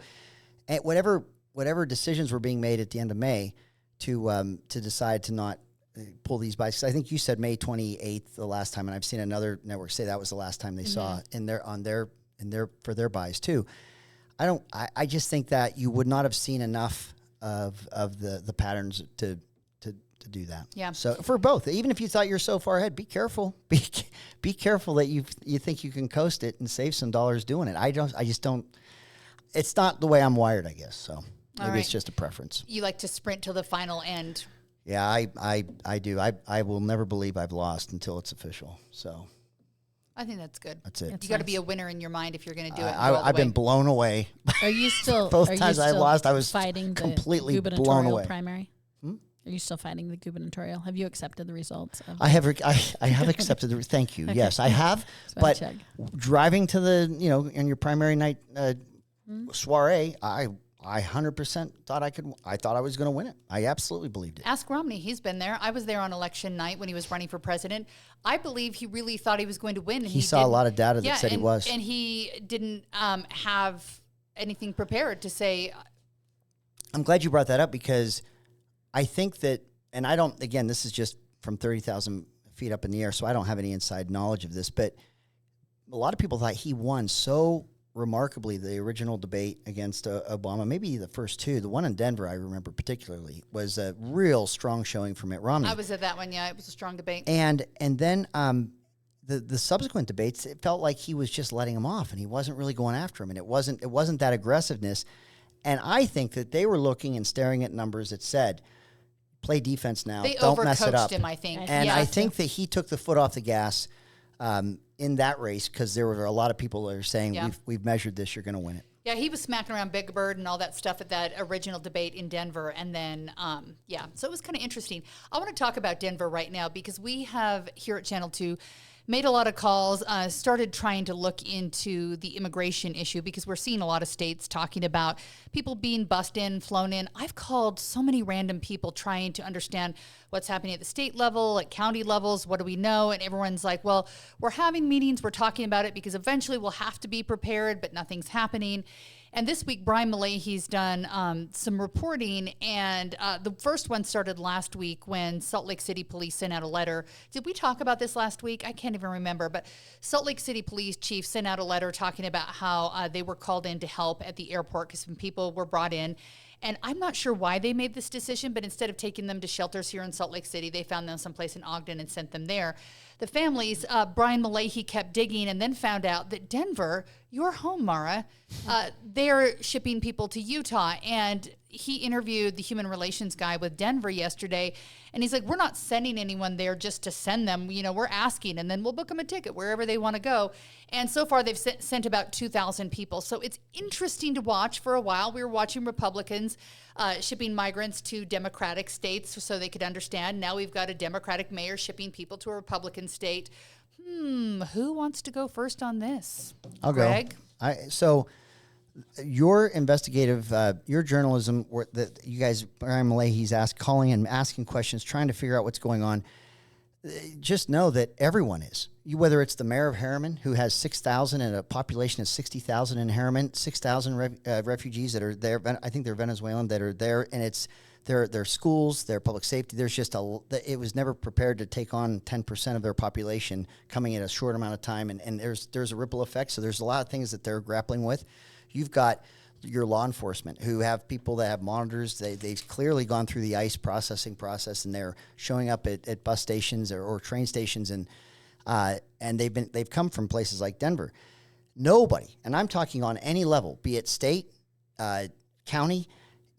whatever decisions were being made at the end of May to decide to not pull these buys, I think you said May 28th the last time, and I've seen another network say that was the last time they saw for their buys too. I just think that you would not have seen enough of the patterns to do that. Yeah. So for both, even if you thought you're so far ahead, be careful. Be careful that you think you can coast it and save some dollars doing it. I just don't. It's not the way I'm wired, I guess. So maybe it's just a preference. You like to sprint till the final end. Yeah, I do. I will never believe I've lost until it's official. So I think that's good. That's it. You got to be a winner in your mind if you're going to do it. I've been blown away. Are you still both times I lost? I was fighting completely the blown away. Primary. Are you still fighting the gubernatorial? Have you accepted the results? I have accepted the. Thank you. Okay. Yes, I have. But driving to the in your primary night soiree, I 100% thought I thought I was going to win it. I absolutely believed it. Ask Romney. He's been there. I was there on election night when he was running for president. I believe he really thought he was going to win. And he saw a lot of data that said he was. And he didn't have anything prepared to say. I'm glad you brought that up, because I think that, and I don't, again, this is just from 30,000 feet up in the air, so I don't have any inside knowledge of this, but a lot of people thought he won so remarkably the original debate against Obama, maybe the first two. The one in Denver, I remember particularly, was a real strong showing for Mitt Romney. I was at that one, yeah. It was a strong debate. And then the subsequent debates, it felt like he was just letting him off, and he wasn't really going after him, and it wasn't that aggressiveness. And I think that they were looking and staring at numbers that said, play defense now, don't mess it up. Him, I think. And yeah, I think that he took the foot off the gas in that race, because there were a lot of people that are saying, we've measured this, you're going to win it. Yeah, he was smacking around Big Bird and all that stuff at that original debate in Denver. And then, so it was kind of interesting. I want to talk about Denver right now because we have here at Channel 2 made a lot of calls, started trying to look into the immigration issue because we're seeing a lot of states talking about people being bussed in, flown in. I've called so many random people trying to understand what's happening at the state level, at county levels, what do we know? And everyone's like, well, we're having meetings, we're talking about it because eventually we'll have to be prepared, but nothing's happening. And this week, Brian Malahy's done some reporting, and the first one started last week when Salt Lake City Police sent out a letter. Did we talk about this last week? I can't even remember, but Salt Lake City Police Chief sent out a letter talking about how they were called in to help at the airport because some people were brought in. And I'm not sure why they made this decision, but instead of taking them to shelters here in Salt Lake City, they found them someplace in Ogden and sent them there. The families, Brian Malahy kept digging and then found out that Denver, your home, Maura, they're shipping people to Utah. And he interviewed the human relations guy with Denver yesterday, and he's like, we're not sending anyone there just to send them. You know, we're asking, and then we'll book them a ticket wherever they want to go. And so far, they've sent about 2,000 people. So it's interesting to watch. For a while, we were watching Republicans shipping migrants to Democratic states so they could understand. Now we've got a Democratic mayor shipping people to a Republican state. Who wants to go first on this? I'll Greg? go. So your investigative, your journalism, that you guys, Brian Malahy's calling and asking questions, trying to figure out what's going on. Just know that everyone is. Whether it's the mayor of Harriman, who has 6,000 and a population of 60,000 in Harriman, 6,000 refugees that are there. I think they're Venezuelan that are there, and it's their schools, their public safety. There's just it was never prepared to take on 10% of their population coming in a short amount of time, and there's a ripple effect. So there's a lot of things that they're grappling with. You've got your law enforcement who have people that have monitors. They've clearly gone through the ICE processing process, and they're showing up at bus stations or train stations, and they've come from places like Denver. Nobody, and I'm talking on any level, be it state, county,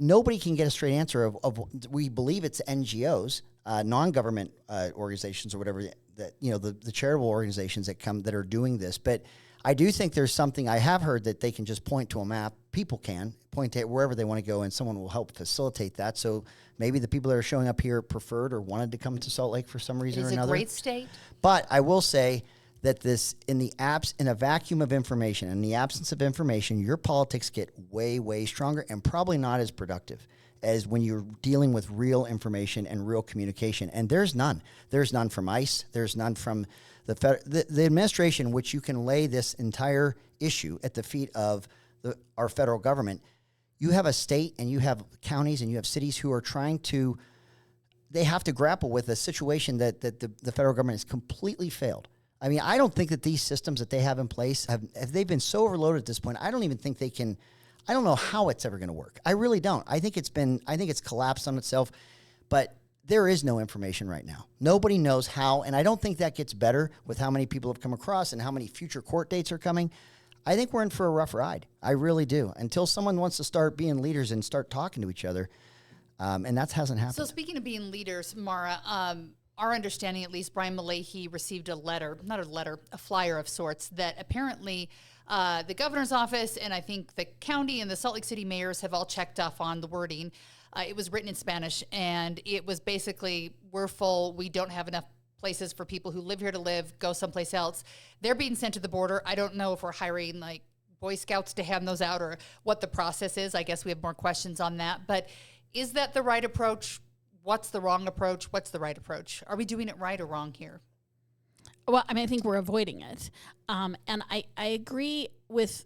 nobody can get a straight answer of we believe it's NGOs, non-government organizations or whatever, that the charitable organizations that are doing this. But I do think there's something. I have heard that they can just point to a map. People can point to wherever they want to go, and someone will help facilitate that. So maybe the people that are showing up here preferred or wanted to come to Salt Lake for some reason or another. It's a great state. But I will say that in a vacuum of information, in the absence of information, your politics get way, way stronger and probably not as productive as when you're dealing with real information and real communication. And there's none. There's none from ICE. There's none from the administration, which you can lay this entire issue at the feet of our federal government. You have a state and you have counties and you have cities who are they have to grapple with a situation that the federal government has completely failed. I mean, I don't think that these systems that they have in place have they been so overloaded at this point. I don't even think they can. I don't know how it's ever going to work. I really don't. I think it's collapsed on itself, but there is no information right now. Nobody knows how, and I don't think that gets better with how many people have come across and how many future court dates are coming. I think we're in for a rough ride. I really do. Until someone wants to start being leaders and start talking to each other, and that hasn't happened. So speaking of being leaders, Maura, our understanding, at least, Brian Malahy received a flyer of sorts that apparently the governor's office and I think the county and the Salt Lake City mayors have all checked off on the wording. It was written in Spanish, and it was basically, we're full, we don't have enough places for people who live here to live, go someplace else. They're being sent to the border. I don't know if we're hiring like Boy Scouts to hand those out or what the process is. I guess we have more questions on that. But is that the right approach? What's the wrong approach? What's the right approach? Are we doing it right or wrong here? Well, I mean, I think we're avoiding it. And I agree with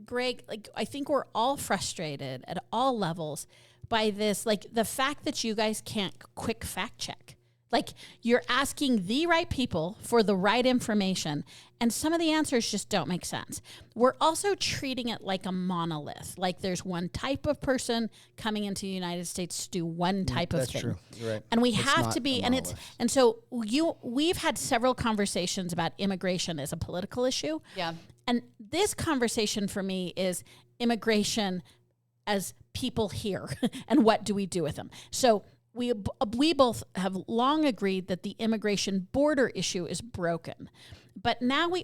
Greg. Like, I think we're all frustrated at all levels by this, like the fact that you guys can't quick fact check Like, you're asking the right people for the right information, and some of the answers just don't make sense. We're also treating it like a monolith. Like, there's one type of person coming into the United States to do one type of thing. That's true. You're right. And we It's have not to be, a and so we've had several conversations about immigration as a political issue. Yeah. And this conversation for me is immigration as people here and what do we do with them. So we both have long agreed that the immigration border issue is broken. But now we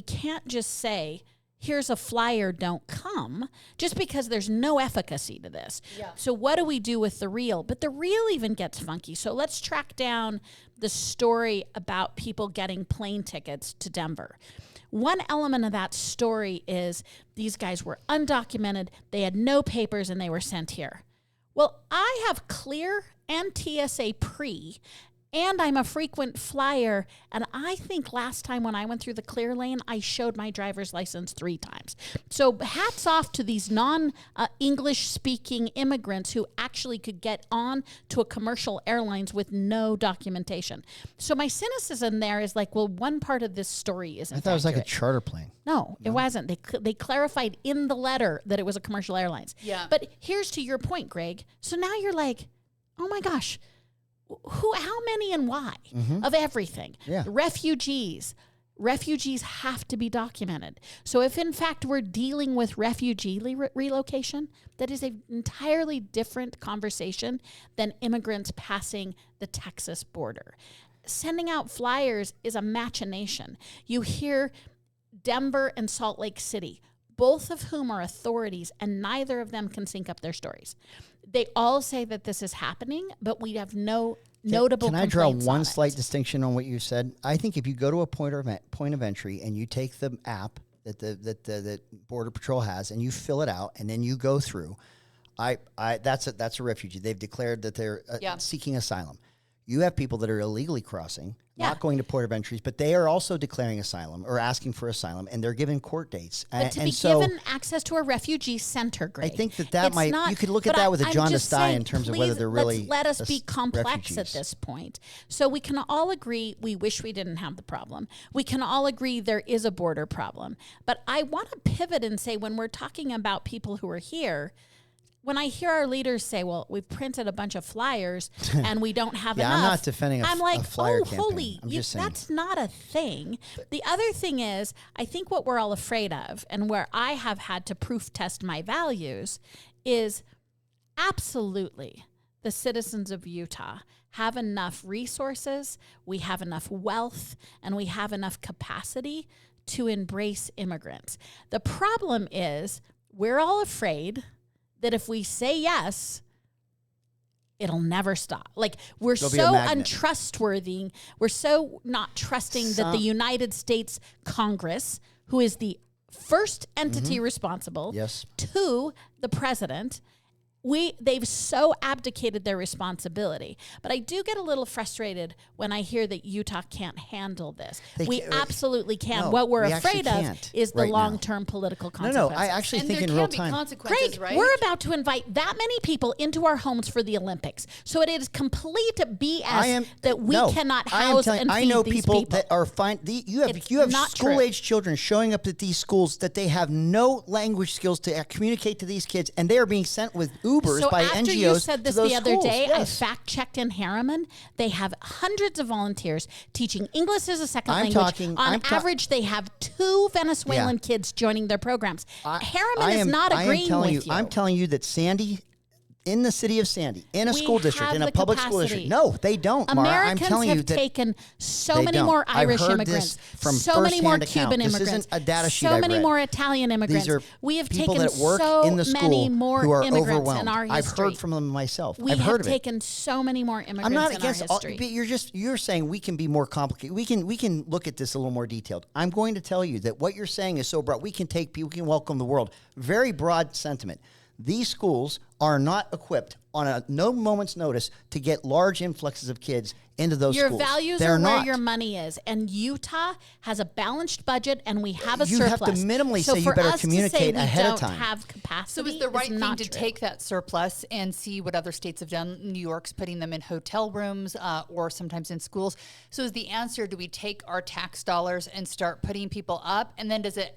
can't just say, here's a flyer, don't come, just because there's no efficacy to this. Yeah. So what do we do with the reel? But the reel even gets funky. So let's track down the story about people getting plane tickets to Denver. One element of that story is these guys were undocumented, they had no papers, and they were sent here. Well, I have Clear and TSA pre, and I'm a frequent flyer. And I think last time when I went through the Clear lane, I showed my driver's license 3 times. So hats off to these non-English speaking immigrants who actually could get on to a commercial airlines with no documentation. So my cynicism there is like, well, one part of this story isn't I thought it was like a accurate. charter plane. No, it wasn't. They clarified in the letter that it was a commercial airlines. Yeah. But here's to your point, Greg. So now you're like, oh my gosh, how many and why of everything? Yeah. Refugees have to be documented. So if in fact we're dealing with refugee relocation, that is an entirely different conversation than immigrants passing the Texas border. Sending out flyers is a machination. You hear Denver and Salt Lake City, both of whom are authorities, and neither of them can sync up their stories. They all say that this is happening, but we have no notable Can I draw complaints one on slight it. distinction on what you said? I think if you go to a point of entry and you take the app that Border Patrol has and you fill it out and then you go through, that's a refugee. They've declared that they're seeking asylum. You have people that are illegally crossing, not going to port of entries, but they are also declaring asylum or asking for asylum, and they're given court dates. But to be given access to a refugee center, Greg, I think that might you could look at that with a jaundiced eye in terms of whether they're really let us be complex refugees. at this point. So we can all agree we wish we didn't have the problem. We can all agree there is a border problem. But I want to pivot and say, when we're talking about people who are here, when I hear our leaders say, well, we've printed a bunch of flyers and we don't have enough. I'm not defending I'm like, a flyer oh, campaign. holy, I'm just saying. that's not a thing. The other thing is, I think what we're all afraid of, and where I have had to proof test my values, is absolutely the citizens of Utah have enough resources, we have enough wealth, and we have enough capacity to embrace immigrants. The problem is we're all afraid that if we say yes, it'll never stop. Like, we're so untrustworthy. We're so not trusting that the United States Congress, who is the first entity responsible to the president, they've so abdicated their responsibility. But I do get a little frustrated when I hear that Utah can't handle this. We absolutely can. No, What we're we afraid actually of can't is the right now. long-term political consequences. No, I actually And think there in can real be time. consequences, Greg, right? we're about to invite that many people into our homes for the Olympics. So it is complete BS that we cannot house and feed I know these people that are fine. You have not school-age children showing up at these schools that they have no language skills to communicate to these kids, and they are being sent with Ubers by NGOs. After you said this to those the other schools. day, Yes. I fact-checked in Harriman. They have hundreds of volunteers teaching English as a second I'm language. talking- On I'm average, they have 2 Venezuelan kids joining their programs. Harriman is not agreeing with you. I'm telling you that Sandy, in the city of Sandy, in a We school district, have in a the public school capacity. district. No, they don't, Maura. I'm Americans telling you have that taken so they many don't. more I've Irish heard immigrants, this from so many more firsthand account. Cuban This immigrants, isn't a data sheet so I've many read. more Italian immigrants. These are We have people taken that work so in the school many more who are immigrants overwhelmed. in our I've history. heard from them myself. We I've have heard of it. taken so many more immigrants I'm not in against our all, history. but you're saying we can be more complicated. We can look at this a little more detailed. I'm going to tell you that what you're saying is so broad. We can welcome the world. Very broad sentiment. these schools are not equipped on a no moment's notice to get large influxes of kids into those your schools. Values They're are where not. your money is. And Utah has a balanced budget, and we have a You surplus. have to minimally so say you for better us to say communicate we ahead of don't time. have capacity So is the right thing not to true. take that surplus and see what other states have done? New York's putting them in hotel rooms or sometimes in schools. So is the answer, do we take our tax dollars and start putting people up? And then does it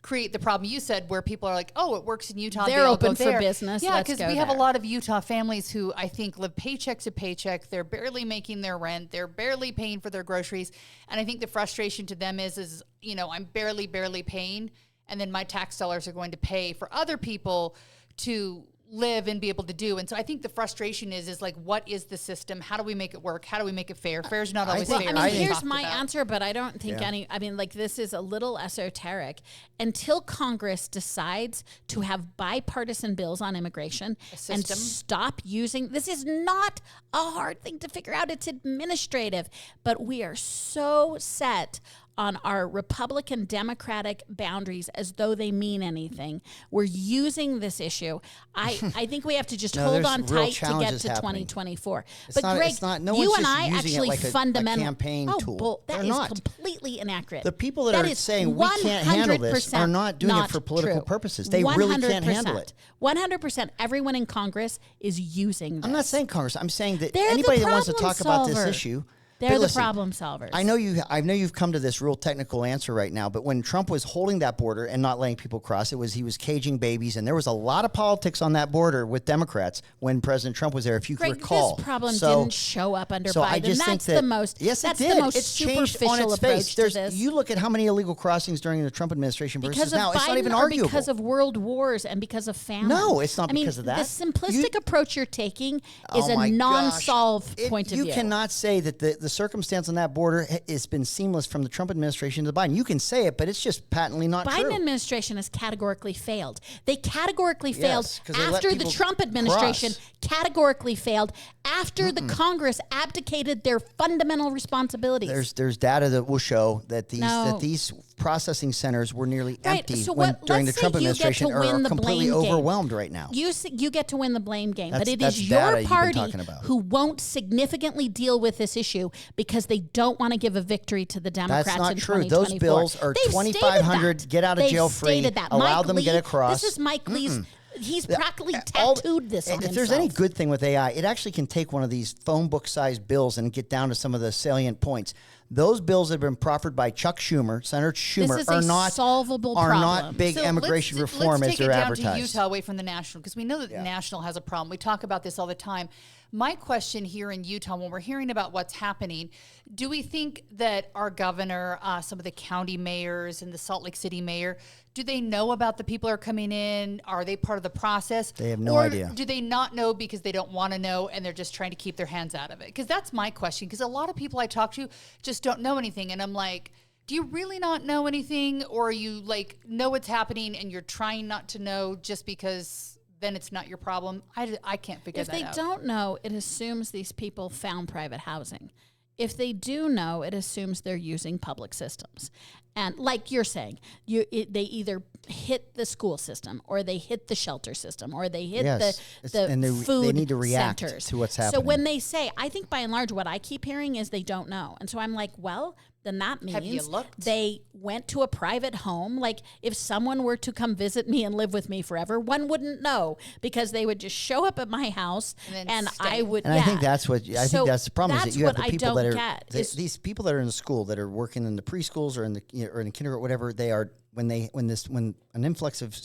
create the problem you said where people are like, oh, it works in Utah. They're they all open go for there. business. Yeah, Let's because go we have a there. lot of Utah families who I think live paycheck to paycheck. They're barely making their rent. They're barely paying for their groceries. And I think the frustration to them is I'm barely paying. And then my tax dollars are going to pay for other people to live and be able to do. And so I think the frustration is like, what is the system? How do we make it work? How do we make it fair? Fair's not always think- fair. I as mean, we here's talked my about. answer, but I don't think this is a little esoteric. Until Congress decides to have bipartisan bills on immigration and system. stop using, this is not a hard thing to figure out. It's administrative, but we are so set on our Republican Democratic boundaries as though they mean anything. We're using this issue. I think we have to just No, hold there's on real tight to get challenges to happening. 2024. It's But not- Greg, it's not- no you one's and just I using it actually like a fundamentally campaign tool. That They're is not. completely inaccurate. The people that are is saying we can't handle this are not doing it for political true. purposes. They really can't handle it. 100%. Everyone in Congress is using this. I'm not saying Congress. I'm saying that They're the anybody that wants to problem talk about this solver. issue. They're but the listen, problem solvers. I know you've come to this real technical answer right now, but when Trump was holding that border and not letting people cross, he was caging babies, and there was a lot of politics on that border with Democrats when President Trump was there, if you Greg, recall. this problem didn't show up under so Biden. I just That's think that, the most. yes, that's it did. the most It's changed superficial on its approach face. to this. You look at how many illegal crossings during the Trump administration versus because of now. Biden It's not even or arguable. because of world wars and because of famine. No, it's not I mean, because of that. The simplistic approach you're taking is Oh a my non-solve gosh. point of you view. You cannot say that the circumstance on that border has been seamless from the Trump administration to the Biden. You can say it, but it's just patently not Biden true. administration has categorically failed. They categorically failed 'cause they let after the people Trump administration cross. categorically failed after the Congress abdicated their fundamental responsibilities. There's data that will show that No. these processing centers were nearly Right, empty so during the let's say Trump you get administration to are win the completely blame game. overwhelmed right now. You get to win the blame game, but it That's is data your you've been party talking about. who won't significantly deal with this issue because they don't want to give a victory to the Democrats That's not in true. 2024. Those bills are They've stated $2,500, that. get out of They've jail free, stated that. allow Mike them to get Lee- across. This is Mike Lee's. He's practically All- tattooed this on If there's any himself. good thing with AI, it actually can take one of these phone book sized bills and get down to some of the salient points. Those bills that have been proffered by Chuck Schumer, Senator Schumer, This is are a not solvable are problem. not big So immigration let's reform take as they're it down advertised. to Utah away from the national, because we know that the national has a problem. We talk about this all the time. My question here in Utah, when we're hearing about what's happening, do we think that our governor, some of the county mayors and the Salt Lake City mayor, do they know about the people who are coming in? Are they part of the process? They have no or idea. Do they not know because they don't want to know and they're just trying to keep their hands out of it? Because that's my question. Because a lot of people I talk to just don't know anything. And I'm like, do you really not know anything? Or are you like know what's happening and you're trying not to know just because then it's not your problem? I can't figure If that they out. don't know, it assumes these people found private housing. If they do know, it assumes they're using public systems. And like you're saying, they either hit the school system or they hit the shelter system or they hit Yes. And the they food need to react centers. to what's So happening. when they say, I think by and large what I keep hearing is they don't know. And so I'm like, well, then that Have you means looked? they went to a private home. Like if someone were to come visit me and live with me forever, one wouldn't know because they would just show up at my house And then and stay. I would. And I think that's what I So think that's the problem is that's that you have what the I people that don't are get is- these people that are in the school that are working in the preschools or in the or in the kindergarten, whatever they are. When an influx of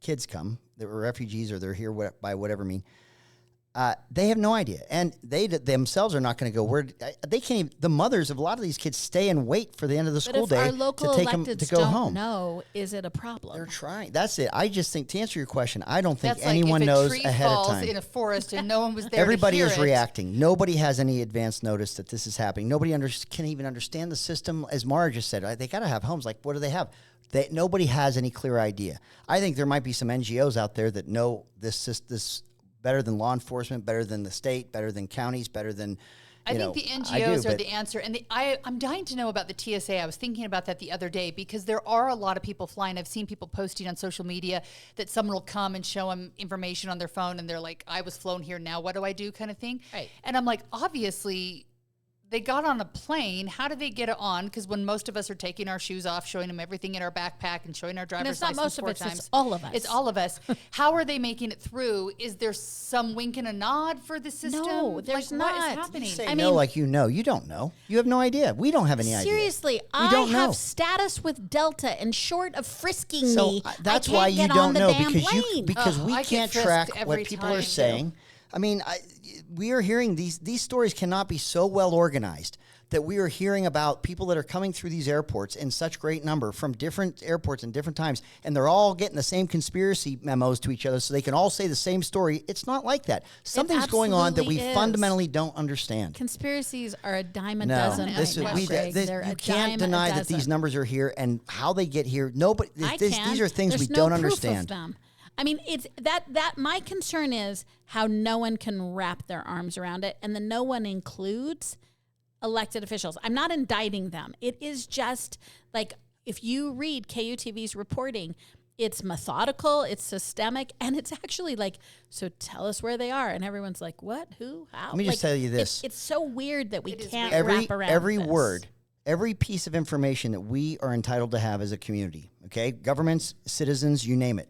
kids come, that were refugees or they're here by whatever mean, they have no idea, and they themselves are not going to go where they can't. Even, the mothers of a lot of these kids stay and wait for the end of the But school if day our local to take them electeds to go don't home. know, is it a problem? They're trying. That's it. I just think to answer your question, I don't think That's anyone like if knows a tree ahead of falls time. in a forest and no one was there. Everybody to hear is it. reacting. Nobody has any advance notice that this is happening. Nobody can even understand the system. As Maura just said, they got to have homes. Like, what do they have? Nobody has any clear idea. I think there might be some NGOs out there that know this better than law enforcement, better than the state, better than counties, better than I think the NGOs are the answer. And I'm dying to know about the TSA. I was thinking about that the other day because there are a lot of people flying. I've seen people posting on social media that someone will come and show them information on their phone and they're like, I was flown here, now what do I do kind of thing. Right. And I'm like, obviously they got on a plane. How do they get it on? Because when most of us are taking our shoes off, showing them everything in our backpack and showing our driver's license most of four us, times. it's all of us. It's all of us. How are they making it through? Is there some wink and a nod for the system? No, there's not. What is happening? Say like you know. You don't know. You have no idea. We don't have any idea. Seriously, I have status with Delta, and short of frisking me, that's I can't why you get don't on the know damn plane. because we I can't get track frisked what every people are time, saying. I mean, we are hearing these stories cannot be so well organized that we are hearing about people that are coming through these airports in such great number from different airports and different times, and they're all getting the same conspiracy memos to each other so they can all say the same story. It's not like that. Something's going on that we fundamentally don't understand. Conspiracies are a dime a dozen. You can't deny that these numbers are here and how they get here. Nobody. These are things we don't understand. I mean, it's that my concern is how no one can wrap their arms around it, and the no one includes elected officials. I'm not indicting them. It is just like, if you read KUTV's reporting, it's methodical, it's systemic, and it's actually like, so tell us where they are. And everyone's like, what, who, how? Let me just tell you this. It's so weird that we can't wrap around every this. word, every piece of information that we are entitled to have as a community, okay? Governments, citizens, you name it.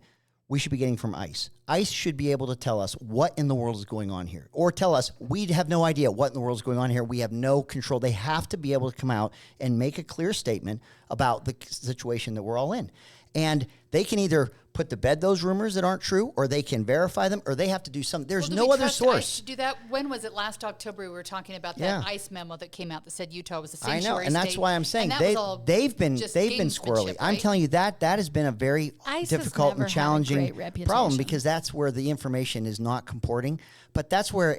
We should be getting from ICE. ICE should be able to tell us what in the world is going on here, or tell us we have no idea what in the world is going on here. We have no control. They have to be able to come out and make a clear statement about the situation that we're all in. And they can either put to bed those rumors that aren't true, or they can verify them, or they have to do something. There's no other source. ICE to do that? When was it? Last October we were talking about that ICE memo that came out that said Utah was a sanctuary state. I know, and that's why I'm saying they've been squirrely. Right? I'm telling you that has been a very difficult and challenging problem, because that's where the information is not comporting. But that's where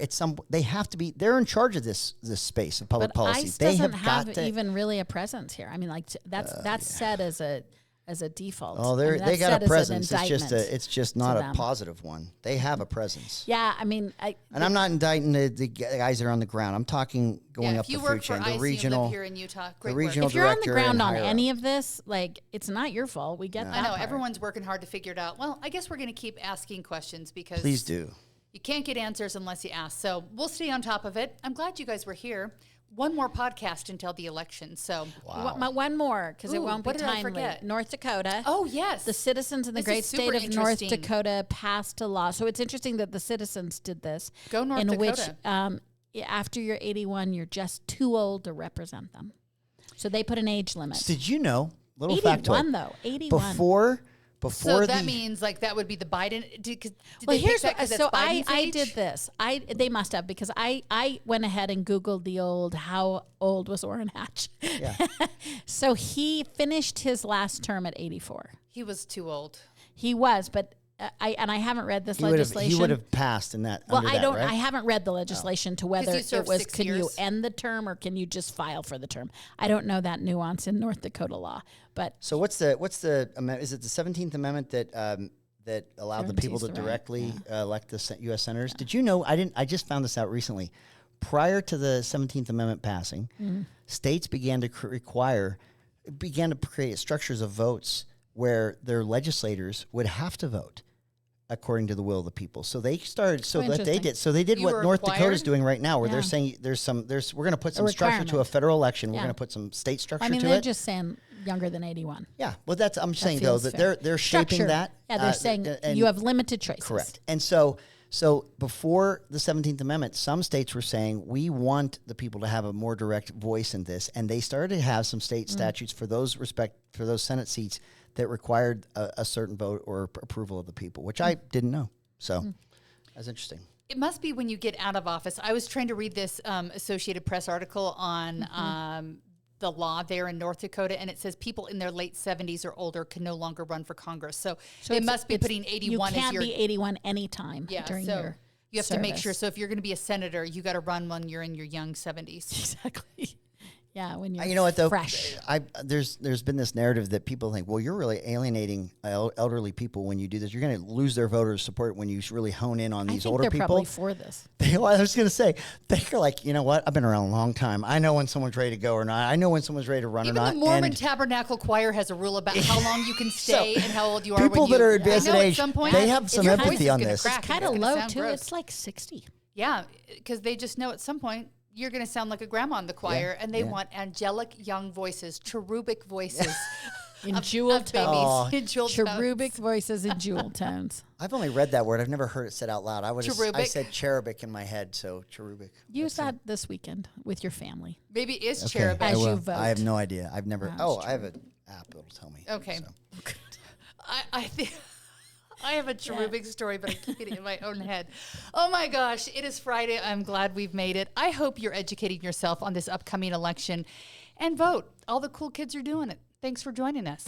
they have to be. They're in charge of this space of public policy. ICE doesn't have even really a presence here. I mean, like that's said as a default. Oh, they got a presence. It's just not a positive one. They have a presence. Yeah, I mean, I'm not indicting the guys that are on the ground. I'm talking going up the food chain. The regional, you live here in Utah. The regional if you're on the director ground on any of this, like, it's not your fault. We get that. I know part. Everyone's working hard to figure it out. Well, I guess we're going to keep asking questions, because please do. You can't get answers unless you ask. So we'll stay on top of it. I'm glad you guys were here. One more podcast until the election. So one more, because it won't be timely. I forget? North Dakota. Oh, yes. The citizens in the great state of North Dakota passed a law. So it's interesting that the citizens did this. Go North Dakota. Which, after you're 81, you're just too old to represent them. So they put an age limit. Did you know? Little 81 though. 81. So that means like that would be the Biden. I did this. They must have, because I went ahead and Googled the old how old was Orrin Hatch. Yeah. So he finished his last term at 84. He was too old. He was, but I haven't read this legislation. He would have passed in that. Well, I don't. Right? I haven't read the legislation to whether it was can you end the term or can you just file for the term. I don't know that nuance in North Dakota law. But so what's the is it the 17th Amendment that allowed the people to directly elect the U.S. senators? Did you know? I just found this out recently. Prior to the 17th Amendment passing, states began to create structures of votes where their legislators would have to vote according to the will of the people. So they started. So that they did. So they did what North Dakota's doing right now, where they're saying we're going to put some structure to a federal election. We're going to put some state structure to it. They're just saying younger than 81. Yeah, well, I'm saying though that they're shaping that. Yeah, they're saying you have limited choices. Correct. And so before the 17th Amendment, some states were saying we want the people to have a more direct voice in this, and they started to have some state statutes for those Senate seats that required a certain vote or approval of the people, which I didn't know. So that's interesting. It must be when you get out of office. I was trying to read this Associated Press article on the law there in North Dakota, and it says people in their late 70s or older can no longer run for Congress. So it must be putting 81 as your... You can't be 81 anytime during your you have to make sure. So if you're going to be a senator, you got to run when you're in your young 70s. Exactly. Yeah, when you're You know what though? fresh. There's been this narrative that people think, well, you're really alienating elderly people when you do this. You're going to lose their voter support when you really hone in on I these think older they're people. probably for this. I was going to say, they're like, you know what? I've been around a long time. I know when someone's ready to go or not. I know when someone's ready to run Even or not. the Mormon And Tabernacle Choir has a rule about how long you can stay and how old you are. people when that you, are advanced I know in at age, some point, they have some your voice empathy is on gonna this. crack. Kind It's of gonna low sound too. gross. It's like 60. Yeah, because they just know at some point you're going to sound like a grandma in the choir, and they want angelic young voices, cherubic voices. In jewel of tones. babies. In jewel Cherubic tones. voices and jewel tones. I've only read that word. I've never heard it said out loud. I Cherubic? said cherubic in my head, so cherubic. Use that this weekend with your family. Maybe it is Okay, cherubic. As I will. you vote. I have no idea. I've never. Oh, I have an app that'll tell me. Okay. So. I think I have a cherubic story, but I keep it in my own head. Oh my gosh, it is Friday. I'm glad we've made it. I hope you're educating yourself on this upcoming election and vote. All the cool kids are doing it. Thanks for joining us.